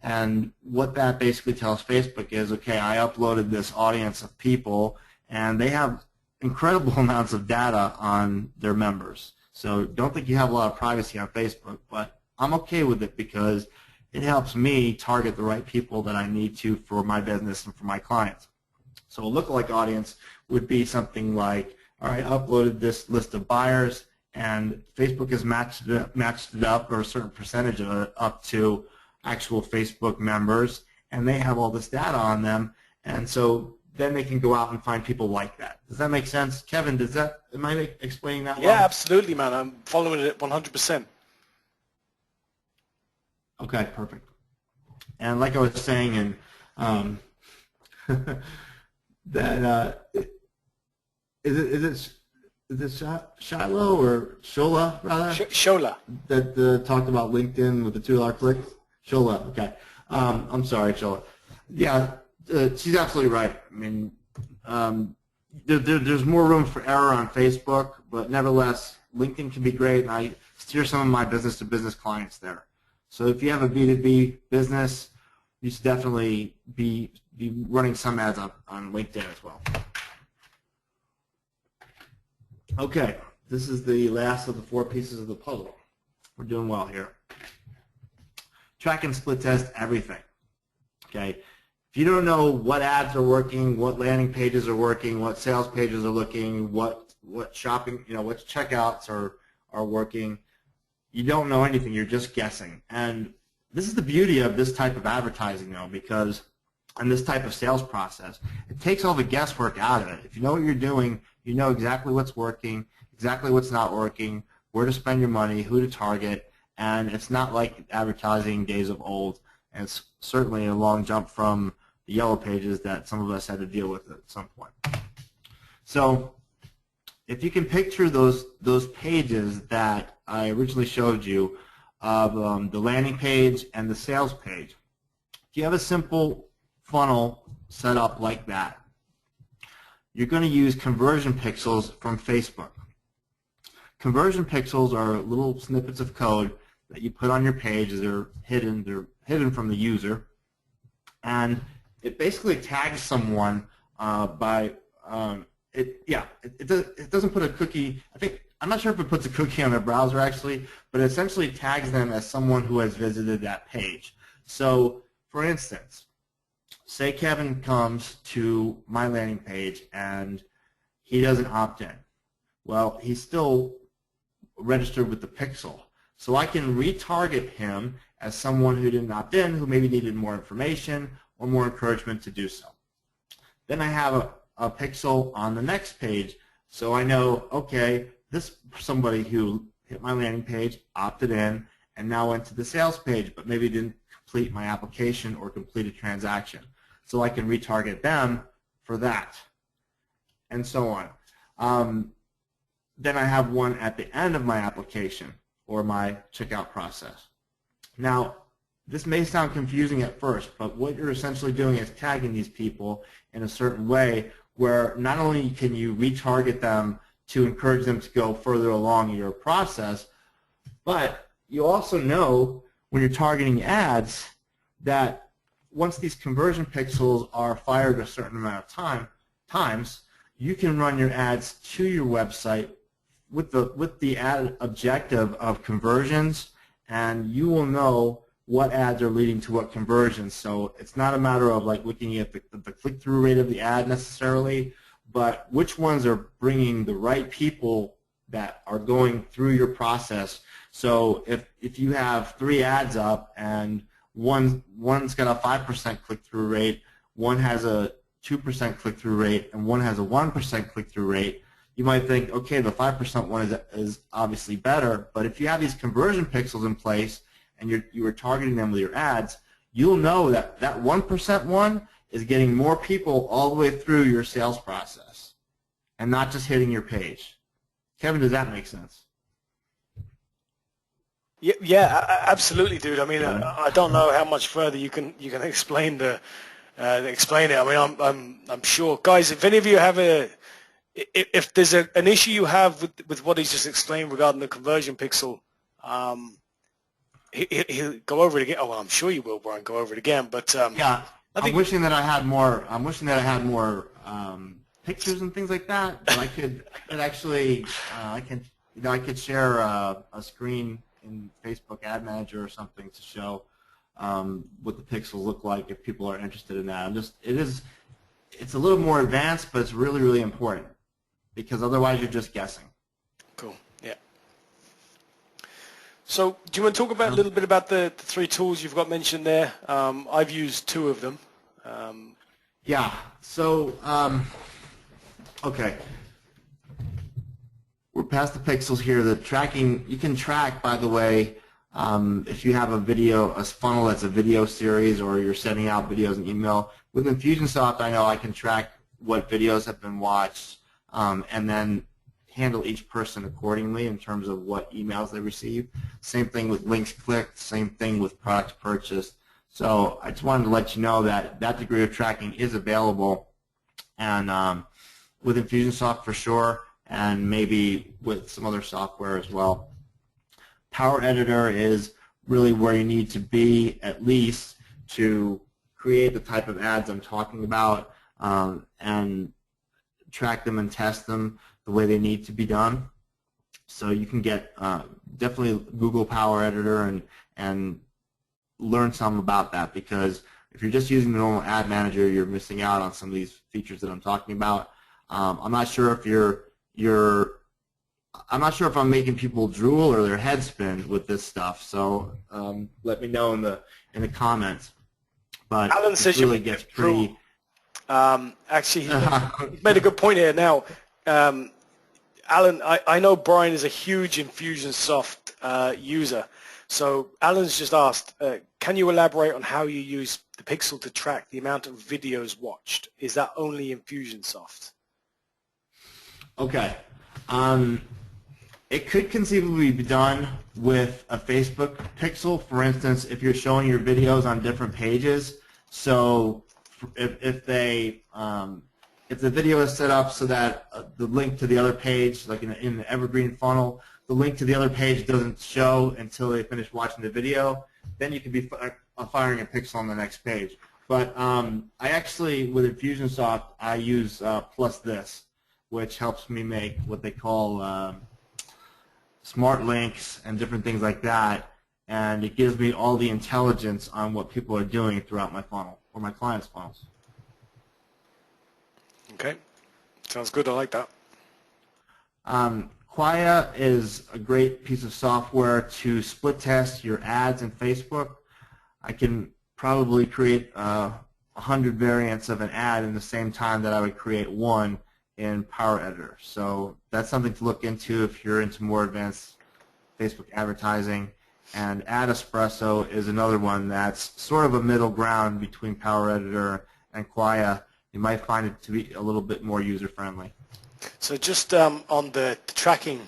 And what that basically tells Facebook is, okay, I uploaded this audience of people, and they have incredible amounts of data on their members. So don't think you have a lot of privacy on Facebook, but I'm okay with it because it helps me target the right people that I need to for my business and for my clients. So a lookalike audience would be something like, all right, I uploaded this list of buyers, and Facebook has matched it up, or a certain percentage of it, up to actual Facebook members, and they have all this data on them, and so then they can go out and find people like that. Does that make sense? Kevin, am I explaining that well? Yeah, absolutely, man. I'm following it 100%. Okay, perfect. And like I was saying, and that is it Shiloh or Shola rather? Shola. That talked about LinkedIn with the $2 clicks. Shola, okay. I'm sorry, Shola. Yeah, she's absolutely right. I mean, there's more room for error on Facebook, but nevertheless, LinkedIn can be great, and I steer some of my business-to-business clients there. So if you have a B2B business, you should definitely be running some ads on LinkedIn as well. Okay, this is the last of the 4 pieces of the puzzle. We're doing well here. Track and split test everything. Okay, if you don't know what ads are working, what landing pages are working, what sales pages are looking, what shopping, what checkouts are working, you don't know anything. You're just guessing. And this is the beauty of this type of advertising, though, because and this type of sales process, it takes all the guesswork out of it. If you know what you're doing, you know exactly what's working, exactly what's not working, where to spend your money, who to target, and it's not like advertising days of old. And it's certainly a long jump from the yellow pages that some of us had to deal with at some point. So if you can picture those pages that I originally showed you of the landing page and the sales page, if you have a simple funnel set up like that, you're going to use conversion pixels from Facebook. Conversion pixels are little snippets of code that you put on your page. They're hidden from the user, and it basically tags someone by it doesn't put a cookie. I'm not sure if it puts a cookie on their browser actually, but it essentially tags them as someone who has visited that page. So, for instance, say Kevin comes to my landing page and he doesn't opt in. Well, he's still registered with the pixel. So I can retarget him as someone who didn't opt in, who maybe needed more information or more encouragement to do so. Then I have a pixel on the next page, so I know, okay, this somebody who hit my landing page, opted in, and now went to the sales page, but maybe didn't complete my application or complete a transaction. So I can retarget them for that, and so on. Then I have one at the end of my application or my checkout process. Now, this may sound confusing at first, but what you're essentially doing is tagging these people in a certain way where not only can you retarget them to encourage them to go further along in your process, but you also know when you're targeting ads that once these conversion pixels are fired a certain amount of times, you can run your ads to your website with the ad objective of conversions, and you will know what ads are leading to what conversions. So it's not a matter of like looking at the click-through rate of the ad necessarily, but which ones are bringing the right people that are going through your process. So if you have 3 ads up and one's got a 5% click-through rate, one has a 2% click-through rate, and one has a 1% click-through rate, you might think, okay, the 5% one is obviously better, but if you have these conversion pixels in place and you are targeting them with your ads, you'll know that that 1% one is getting more people all the way through your sales process and not just hitting your page. Kevin, does that make sense? Yeah, absolutely, dude. I mean, I don't know how much further you can explain explain it. I mean, I'm sure, guys. If any of you have if there's an issue you have with what he's just explained regarding the conversion pixel, he'll go over it again. Oh, well, I'm sure you will, Brian. Go over it again. But yeah, I'm wishing that I had more. I'm wishing that I had more pictures and things like that. But I could actually, I could share a screen in Facebook Ad Manager or something to show what the pixels look like if people are interested in that. It's a little more advanced, but it's really, really important because otherwise you're just guessing. Cool. Yeah. So do you want to talk about a little bit about the 3 tools you've got mentioned there? I've used 2 of them. Yeah. So, okay. We're past the pixels here. The tracking, you can track, by the way, if you have a funnel that's a video series or you're sending out videos and email. With Infusionsoft, I know I can track what videos have been watched and then handle each person accordingly in terms of what emails they receive. Same thing with links clicked, same thing with products purchased. So I just wanted to let you know that that degree of tracking is available, and with Infusionsoft for sure, and maybe with some other software as well. Power Editor is really where you need to be at least to create the type of ads I'm talking about and track them and test them the way they need to be done. So you can get definitely Google Power Editor and learn some about that, because if you're just using the normal ad manager, you're missing out on some of these features that I'm talking about. I'm not sure if I'm not sure if I'm making people drool or their head spin with this stuff. So let me know in the comments. But Alan it says really you gets pretty. actually, he's made a good point here. Now, Alan, I know Brian is a huge Infusionsoft user. So Alan's just asked, can you elaborate on how you use the Pixel to track the amount of videos watched? Is that only Infusionsoft? Okay. It could conceivably be done with a Facebook pixel. For instance, if you're showing your videos on different pages, so if the video is set up so that the link to the other page, like in the evergreen funnel, the link to the other page doesn't show until they finish watching the video, then you can be firing a pixel on the next page. But I actually, with Infusionsoft, I use Plus This, which helps me make what they call smart links and different things like that, and it gives me all the intelligence on what people are doing throughout my funnel or my clients' funnels. Okay, sounds good. I like that. Quia is a great piece of software to split test your ads in Facebook. I can probably create 100 variants of an ad in the same time that I would create one in Power Editor. So that's something to look into if you're into more advanced Facebook advertising. And Ad Espresso is another one that's sort of a middle ground between Power Editor and Quia. You might find it to be a little bit more user-friendly. So just on the tracking,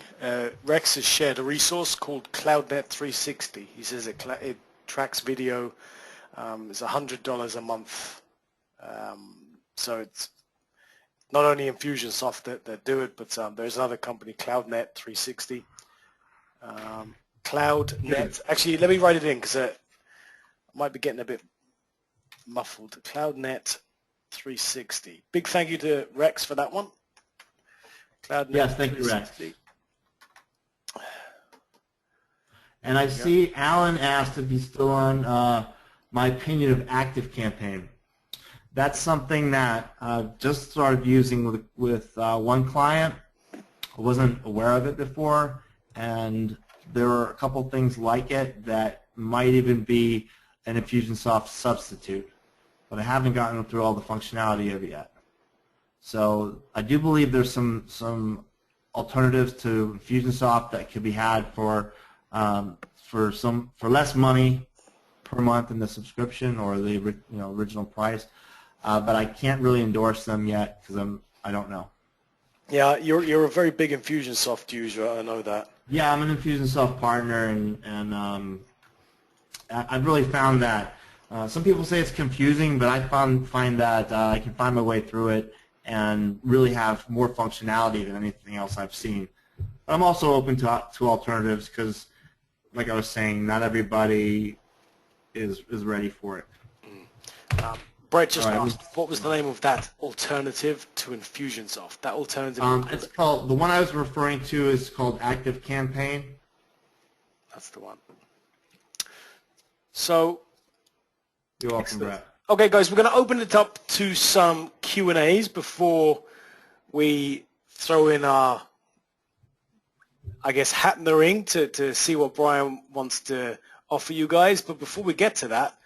Rex has shared a resource called CloudNet 360. He says it tracks video. It's $100 a month. So it's not only Infusionsoft that do it, but there's another company, CloudNet 360. CloudNet. Actually, let me write it in because I might be getting a bit muffled. CloudNet 360. Big thank you to Rex for that one. CloudNet yes, thank you, Rex. And I see Alan asked if he's still on my opinion of ActiveCampaign. That's something that I've just started using with one client. I wasn't aware of it before, and there are a couple things like it that might even be an Infusionsoft substitute, but I haven't gotten through all the functionality of it yet. So I do believe there's some alternatives to Infusionsoft that could be had for less money per month in the subscription or the original price. But I can't really endorse them yet because I don't know. Yeah, you're a very big Infusionsoft user. I know that. Yeah, I'm an Infusionsoft partner, and I've really found that some people say it's confusing, but I find that I can find my way through it and really have more functionality than anything else I've seen. But I'm also open to alternatives because, like I was saying, not everybody is ready for it. Brett just asked, what was the name of that alternative to Infusionsoft? That alternative? It's called, the one I was referring to is called ActiveCampaign. That's the one. So, you're welcome, Brett. Okay, guys, we're going to open it up to some Q&As before we throw in our, I guess, hat in the ring to see what Brian wants to offer you guys. But before we get to that,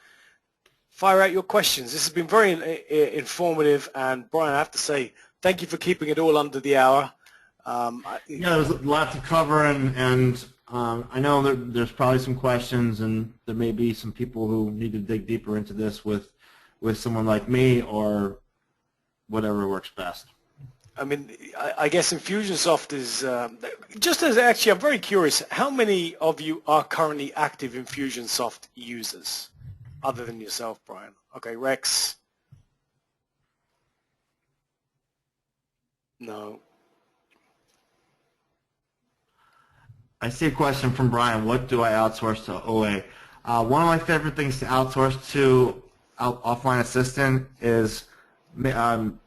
fire out your questions. This has been very informative, and Brian, I have to say, thank you for keeping it all under the hour. Yeah, there's a lot to cover, and I know there's probably some questions, and there may be some people who need to dig deeper into this with someone like me or whatever works best. I mean, I guess Infusionsoft is, just as actually, I'm very curious, how many of you are currently active Infusionsoft users, other than yourself, Brian? Okay, Rex? No. I see a question from Brian. What do I outsource to OA? One of my favorite things to outsource to offline assistant is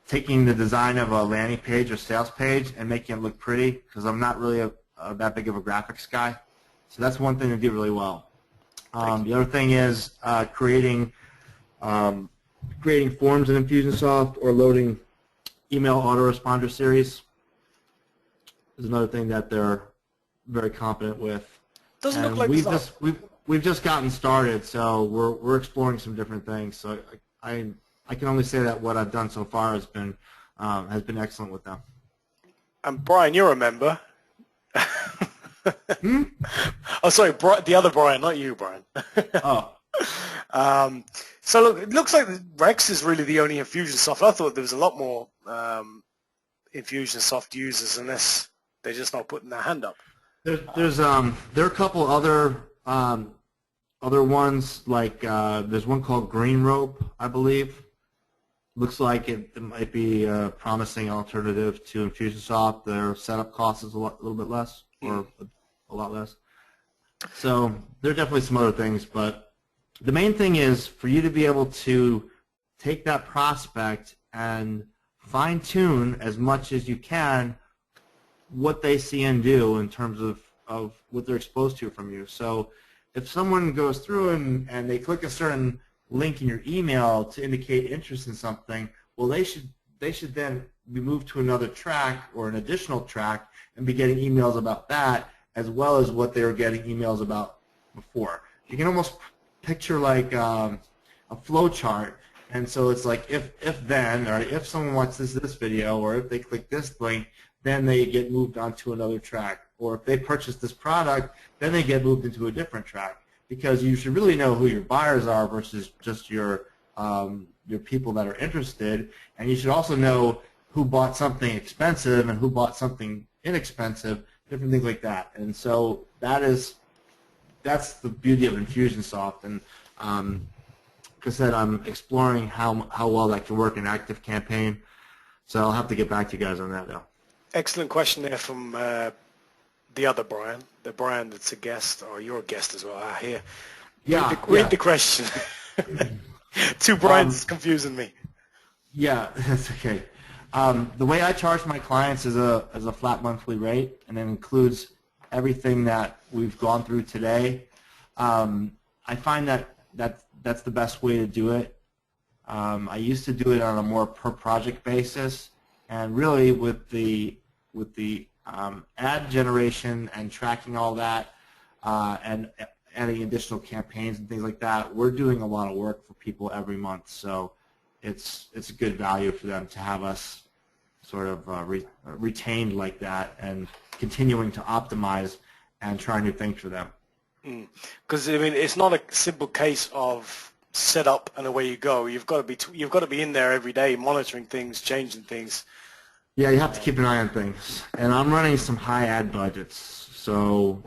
taking the design of a landing page or sales page and making it look pretty, because I'm not really that big of a graphics guy. So that's one thing to do really well. The other thing is creating forms in Infusionsoft or loading email autoresponder series is another thing that they're very competent with. Doesn't look like we've just gotten started, so we're exploring some different things. So I can only say that what I've done so far has been excellent with them. And Brian, you're a member. Hmm? Oh, sorry, the other Brian, not you, Brian. Oh. So look, it looks like Rex is really the only Infusionsoft. I thought there was a lot more Infusionsoft users, unless they're just not putting their hand up. There are a couple other ones, like there's one called Green Rope, I believe. Looks like it might be a promising alternative to Infusionsoft. Their setup cost is a little bit less, or a lot less. So there are definitely some other things, but the main thing is for you to be able to take that prospect and fine-tune as much as you can what they see and do in terms of what they're exposed to from you. So if someone goes through and they click a certain link in your email to indicate interest in something, well, they should then be moved to another track or an additional track and be getting emails about that, as well as what they were getting emails about before. You can almost picture like a flow chart, and so it's like if then, or if someone watches this video, or if they click this link, then they get moved onto another track. Or if they purchase this product, then they get moved into a different track. Because you should really know who your buyers are versus just your people that are interested, and you should also know who bought something expensive and who bought something inexpensive, different things like that. And so that's the beauty of Infusionsoft. And like I said, I'm exploring how well that can work in ActiveCampaign. So I'll have to get back to you guys on that, though. Excellent question there from the other Brian, the Brian that's a guest, or you're a guest as well. Here. Yeah. Read the question. Two Brian's confusing me. Yeah, that's okay. The way I charge my clients is a flat monthly rate, and it includes everything that we've gone through today. I find that's the best way to do it. I used to do it on a more per project basis, and really with the ad generation and tracking all that, and adding additional campaigns and things like that, we're doing a lot of work for people every month. So it's a good value for them to have us sort of retained like that and continuing to optimize and try new things for them. Because I mean, it's not a simple case of set up and away you go. You've got to be in there every day, monitoring things, changing things. Yeah, you have to keep an eye on things. And I'm running some high ad budgets, so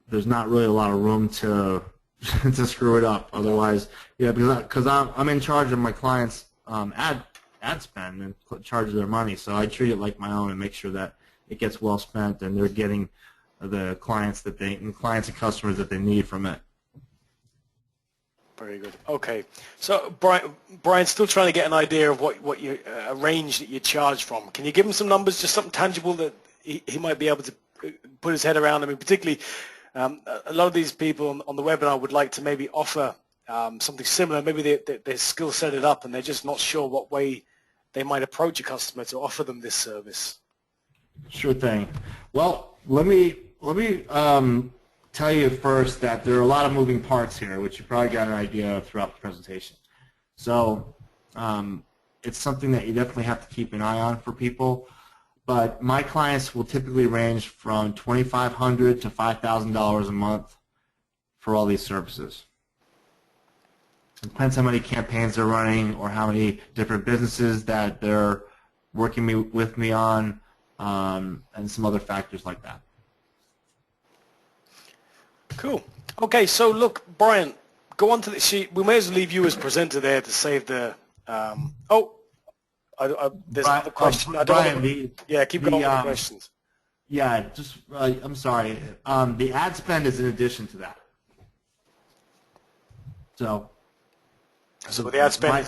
there's not really a lot of room to to screw it up. Otherwise, yeah, because I'm in charge of my clients' ad spend and charge their money, so I treat it like my own and make sure that it gets well spent and they're getting the clients and customers that they need from it. Very good. Okay, so Brian's still trying to get an idea of what you a range that you charge from. Can you give him some numbers, just something tangible that he might be able to put his head around? I mean, particularly a lot of these people on the webinar would like to maybe offer something similar. Maybe they skill set it up and they're just not sure what way they might approach a customer to offer them this service. Sure thing. Well, let me tell you first that there are a lot of moving parts here, which you probably got an idea of throughout the presentation. So it's something that you definitely have to keep an eye on for people. But my clients will typically range from $2,500 to $5,000 a month for all these services. It depends how many campaigns they're running or how many different businesses that they're working with me on, and some other factors like that. Cool. Okay, so look, Brian, go on to the sheet. We may as well leave you as presenter there to save the. There's another question. Brian, keep going with the questions. Yeah, I'm sorry. The ad spend is in addition to that. So. So the ad spend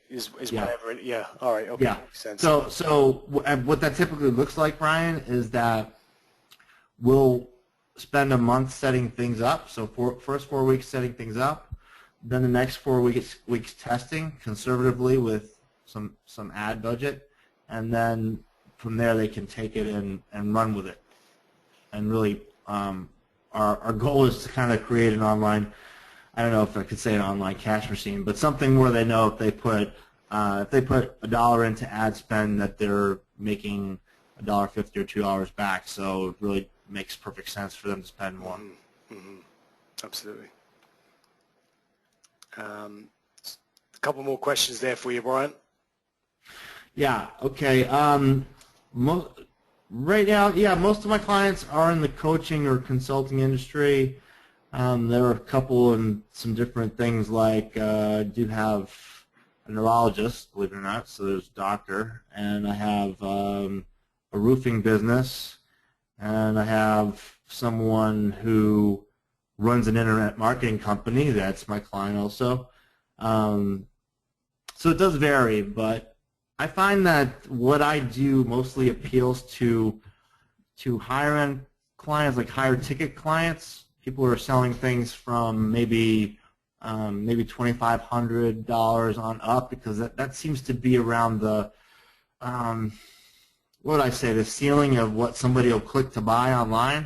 is yeah. whatever. Yeah. All right. Okay. Yeah. Makes sense. So what that typically looks like, Brian, is that we'll spend a month setting things up. So first 4 weeks setting things up, then the next 4 weeks testing conservatively with some ad budget, and then from there they can take it and run with it. And really, our goal is to kind of create an online, I don't know if I could say an online cash machine, but something where they know if they put $1 into ad spend that they're making $1.50 or $2 back. So it really makes perfect sense for them to spend more. Absolutely. A couple more questions there for you, Brian. Yeah. Okay. Right now, yeah, most of my clients are in the coaching or consulting industry. There are a couple in some different things, like I do have a neurologist, believe it or not, so there's a doctor, and I have a roofing business, and I have someone who runs an internet marketing company. That's my client also. So it does vary, but I find that what I do mostly appeals to higher-end clients, like higher-ticket clients, people who are selling things from maybe $2,500 on up, because that seems to be around the what would I say, the ceiling of what somebody will click to buy online.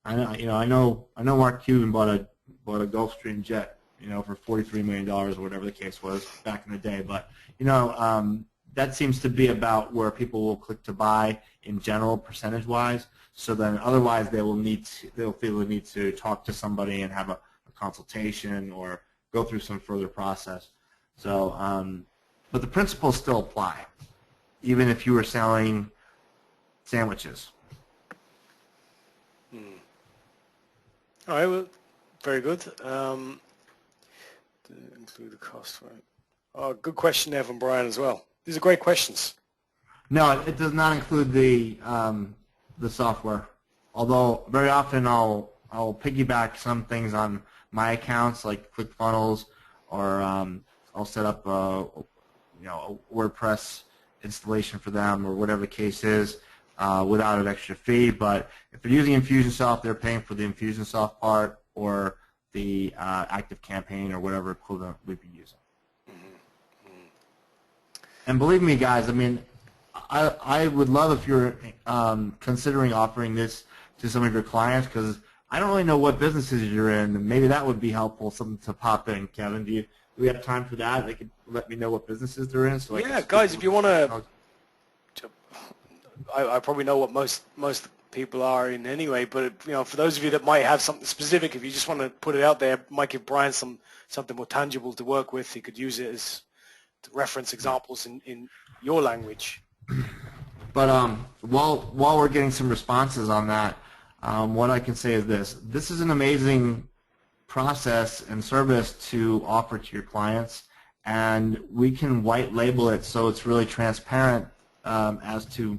I know Mark Cuban bought a Gulfstream jet, for $43 million or whatever the case was back in the day, but that seems to be about where people will click to buy in general, percentage-wise. So then, otherwise, they'll feel the need to talk to somebody and have a consultation or go through some further process. So, but the principles still apply, even if you were selling sandwiches. All right. Well, very good. Include the cost, right? Oh, good question there from Brian as well. These are great questions. No, it does not include the software. Although very often I'll piggyback some things on my accounts, like ClickFunnels, or I'll set up a WordPress installation for them, or whatever the case is, without an extra fee. But if they're using Infusionsoft, they're paying for the Infusionsoft part or the ActiveCampaign or whatever equivalent we'd be using. And believe me, guys, I mean, I would love if you're considering offering this to some of your clients, because I don't really know what businesses you're in, and maybe that would be helpful, something to pop in. Kevin, do we have time for that? They could let me know what businesses they're in. So yeah, guys, if you want to, I probably know what most people are in anyway, but for those of you that might have something specific, if you just want to put it out there, might give Brian something more tangible to work with. He could use it as to reference examples in your language. But while we're getting some responses on that, what I can say is this: this is an amazing process and service to offer to your clients, and we can white label it so it's really transparent as to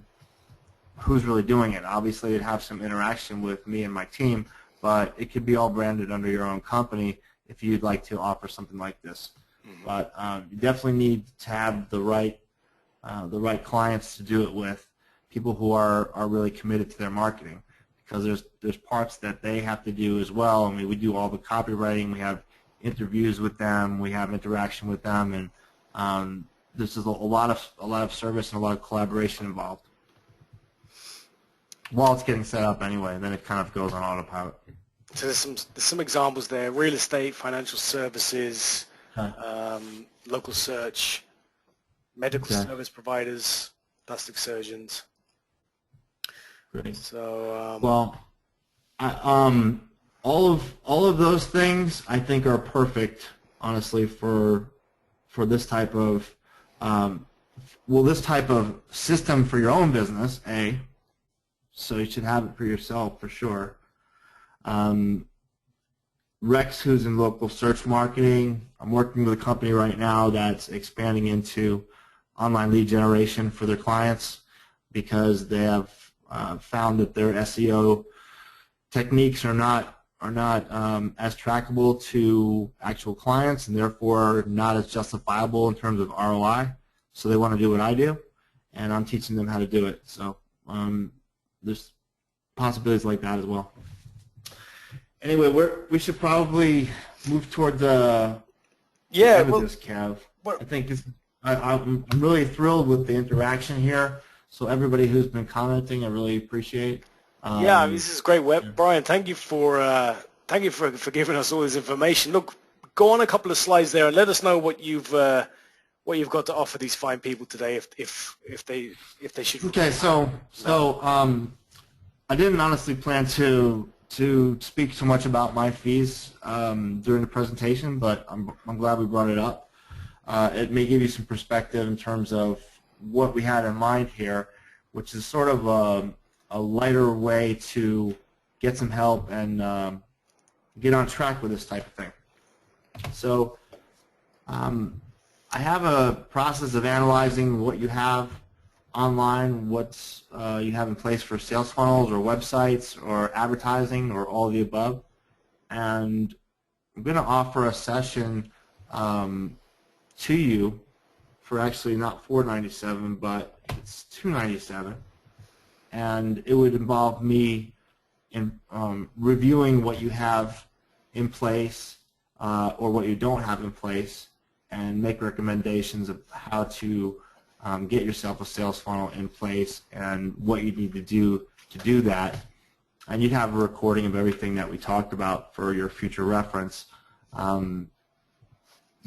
who's really doing it. Obviously, it'd have some interaction with me and my team, but it could be all branded under your own company if you'd like to offer something like this. But you definitely need to have the right clients to do it with, people who are really committed to their marketing, because there's parts that they have to do as well. I mean, we do all the copywriting, we have interviews with them, we have interaction with them, and this is a lot of service and a lot of collaboration involved. While it's getting set up anyway, then it kind of goes on autopilot. So there's some examples there: real estate, financial services, local search, medical service providers, plastic surgeons. Great. So well, all of those things I think are perfect, honestly, for this type of this type of system for your own business. So you should have it for yourself for sure. Rex, who's in local search marketing, I'm working with a company right now that's expanding into online lead generation for their clients, because they have found that their SEO techniques are not are not as trackable to actual clients and therefore not as justifiable in terms of ROI. So they want to do what I do, and I'm teaching them how to do it. So there's possibilities like that as well. Anyway, we should probably move toward the end of this, Kev. I think I'm really thrilled with the interaction here. So everybody who's been commenting, I really appreciate. Yeah, this is great. Brian, thank you for giving us all this information. Look, go on a couple of slides there and let us know what you've got to offer these fine people today, if they should. Okay, so I didn't honestly plan to speak too much about my fees during the presentation, but I'm glad we brought it up. It may give you some perspective in terms of what we had in mind here, which is sort of a lighter way to get some help and get on track with this type of thing. So I have a process of analyzing what you have online, what you have in place for sales funnels or websites or advertising or all of the above, and I'm going to offer a session to you for actually not $497, but it's $297, and it would involve me in reviewing what you have in place or what you don't have in place, and make recommendations of how to get yourself a sales funnel in place and what you need to do that. And you'd have a recording of everything that we talked about for your future reference.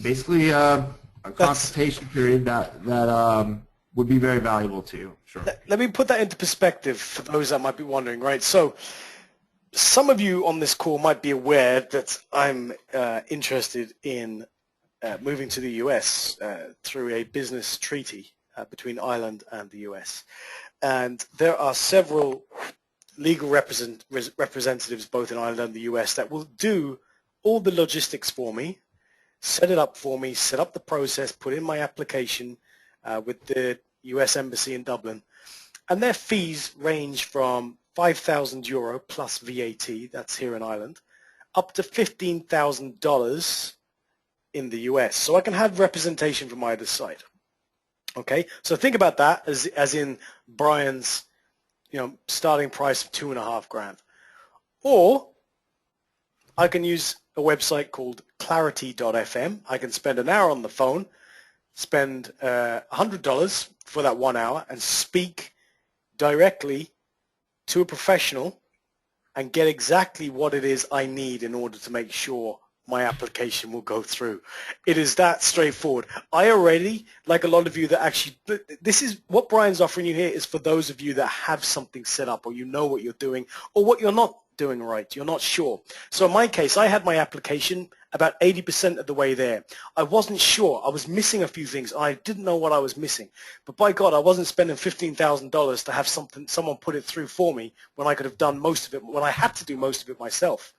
Basically, a consultation period that would be very valuable to you. Sure. Let me put that into perspective for those that might be wondering, right? So some of you on this call might be aware that I'm interested in moving to the US through a business treaty between Ireland and the US. And there are several legal representatives both in Ireland and the US that will do all the logistics for me, set it up for me, set up the process, put in my application with the US Embassy in Dublin. And their fees range from €5,000 plus VAT, that's here in Ireland, up to $15,000 in the US. So I can have representation from either side. Okay, so think about that as in Brian's, starting price of $2,500. Or I can use a website called clarity.fm. I can spend an hour on the phone, spend $100 for that 1 hour, and speak directly to a professional and get exactly what it is I need in order to make sure my application will go through. It is that straightforward. I already, like a lot of you that actually, this is what Brian's offering you here is for those of you that have something set up, or you know what you're doing, or what you're not doing right, you're not sure. So in my case, I had my application about 80% of the way there. I wasn't sure. I was missing a few things. I didn't know what I was missing. But by God, I wasn't spending $15,000 to have someone put it through for me when I could have done most of it, when I had to do most of it myself.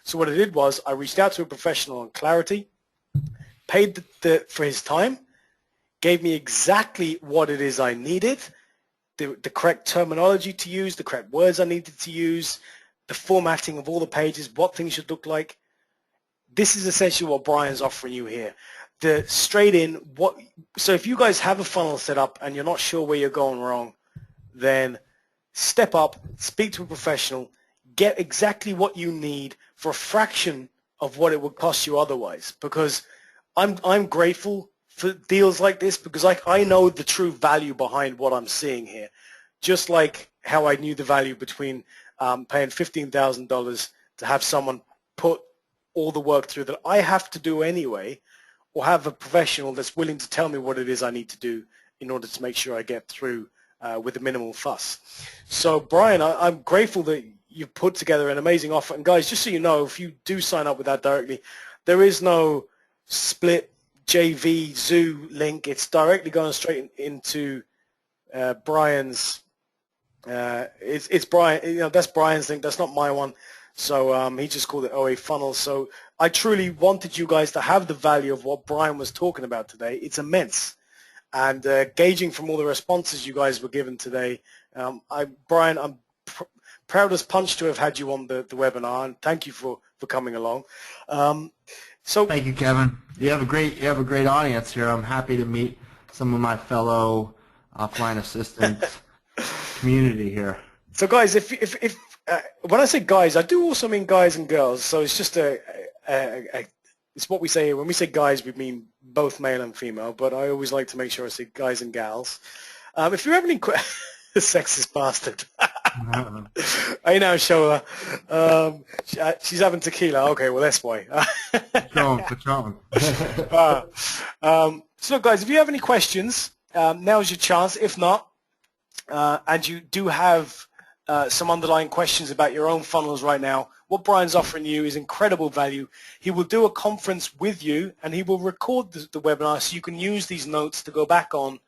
So what I did was I reached out to a professional on Clarity, paid for his time, gave me exactly what it is I needed, the correct terminology to use, the correct words I needed to use, the formatting of all the pages, what things should look like. This is essentially what Brian's offering you here. The straight in, so if you guys have a funnel set up and you're not sure where you're going wrong, then step up, speak to a professional, get exactly what you need for a fraction of what it would cost you otherwise. Because I'm grateful for deals like this, because I know the true value behind what I'm seeing here. Just like how I knew the value between paying $15,000 to have someone put all the work through that I have to do anyway, or have a professional that's willing to tell me what it is I need to do in order to make sure I get through with a minimal fuss. So Brian, I'm grateful that you've put together an amazing offer. And guys, just so you know, if you do sign up with that directly, there is no split JV Zoo link. It's directly going straight into Brian's. It's Brian. That's Brian's link. That's not my one. So he just called it OA Funnel. So I truly wanted you guys to have the value of what Brian was talking about today. It's immense. And gauging from all the responses you guys were given today, Brian, I'm proud as punch to have had you on the webinar, and thank you for coming along. Thank you, Kevin. You have a great audience here. I'm happy to meet some of my fellow offline assistants community here. So guys, if when I say guys, I do also mean guys and girls. So it's just it's what we say when we say guys, we mean both male and female. But I always like to make sure I say guys and gals. If you have any sexist bastard. I know, show her. She's having tequila. Okay, well, that's why. Patron. So, look, guys, if you have any questions, now's your chance. If not, and you do have some underlying questions about your own funnels right now, what Brian's offering you is incredible value. He will do a conference with you, and he will record the webinar so you can use these notes to go back on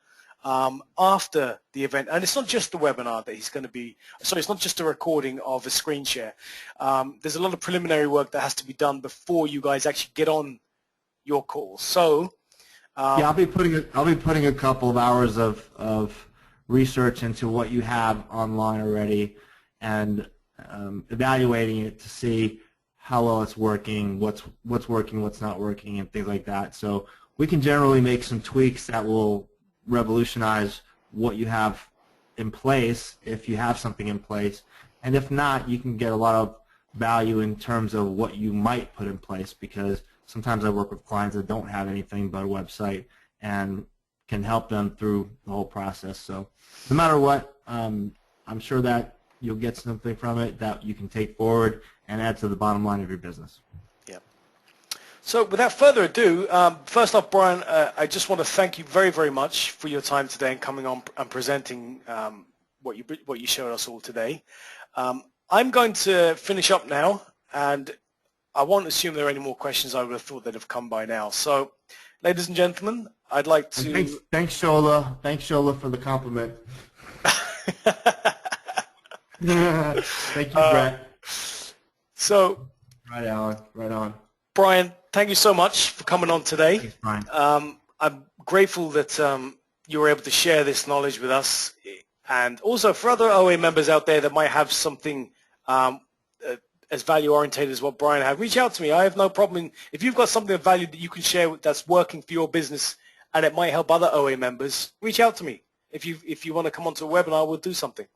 after the event. And it's not just the webinar that he's going to be, sorry, it's not just a recording of a screen share. There's a lot of preliminary work that has to be done before you guys actually get on your call. So yeah, I'll be putting a couple of hours of research into what you have online already and evaluating it to see how well it's working, what's working, what's not working, and things like that. So we can generally make some tweaks that will revolutionize what you have in place if you have something in place, and if not, you can get a lot of value in terms of what you might put in place, because sometimes I work with clients that don't have anything but a website and can help them through the whole process. So no matter what, I'm sure that you'll get something from it that you can take forward and add to the bottom line of your business. So without further ado, first off, Brian, I just want to thank you very, very much for your time today and coming on and presenting what you showed us all today. I'm going to finish up now, and I won't assume there are any more questions. I would have thought they'd have come by now. So, ladies and gentlemen, I'd like to... Thanks, Shola. Thanks, Shola, for the compliment. Thank you, Brett. So... Right on, right on. Brian, thank you so much for coming on today. Thanks, Brian. I'm grateful that you were able to share this knowledge with us, and also for other OA members out there that might have something as value-oriented as what Brian had. Reach out to me. I have no problem. If you've got something of value that you can share that's working for your business and it might help other OA members, reach out to me. If you want to come onto a webinar, we'll do something.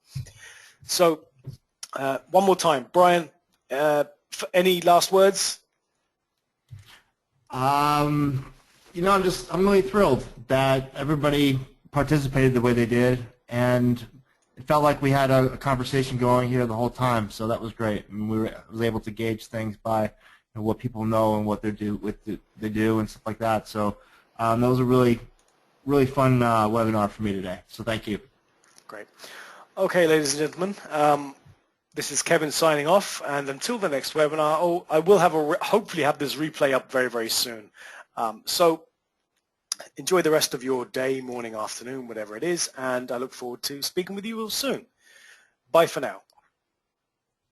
So one more time, Brian, any last words? I'm really thrilled that everybody participated the way they did, and it felt like we had a conversation going here the whole time. So that was great, and was able to gauge things by what people know and what they do and stuff like that. So that was a really fun webinar for me today. So thank you. Great. Okay, ladies and gentlemen. This is Kevin signing off, and until the next webinar, I will have hopefully have this replay up very, very soon. So enjoy the rest of your day, morning, afternoon, whatever it is, and I look forward to speaking with you all soon. Bye for now.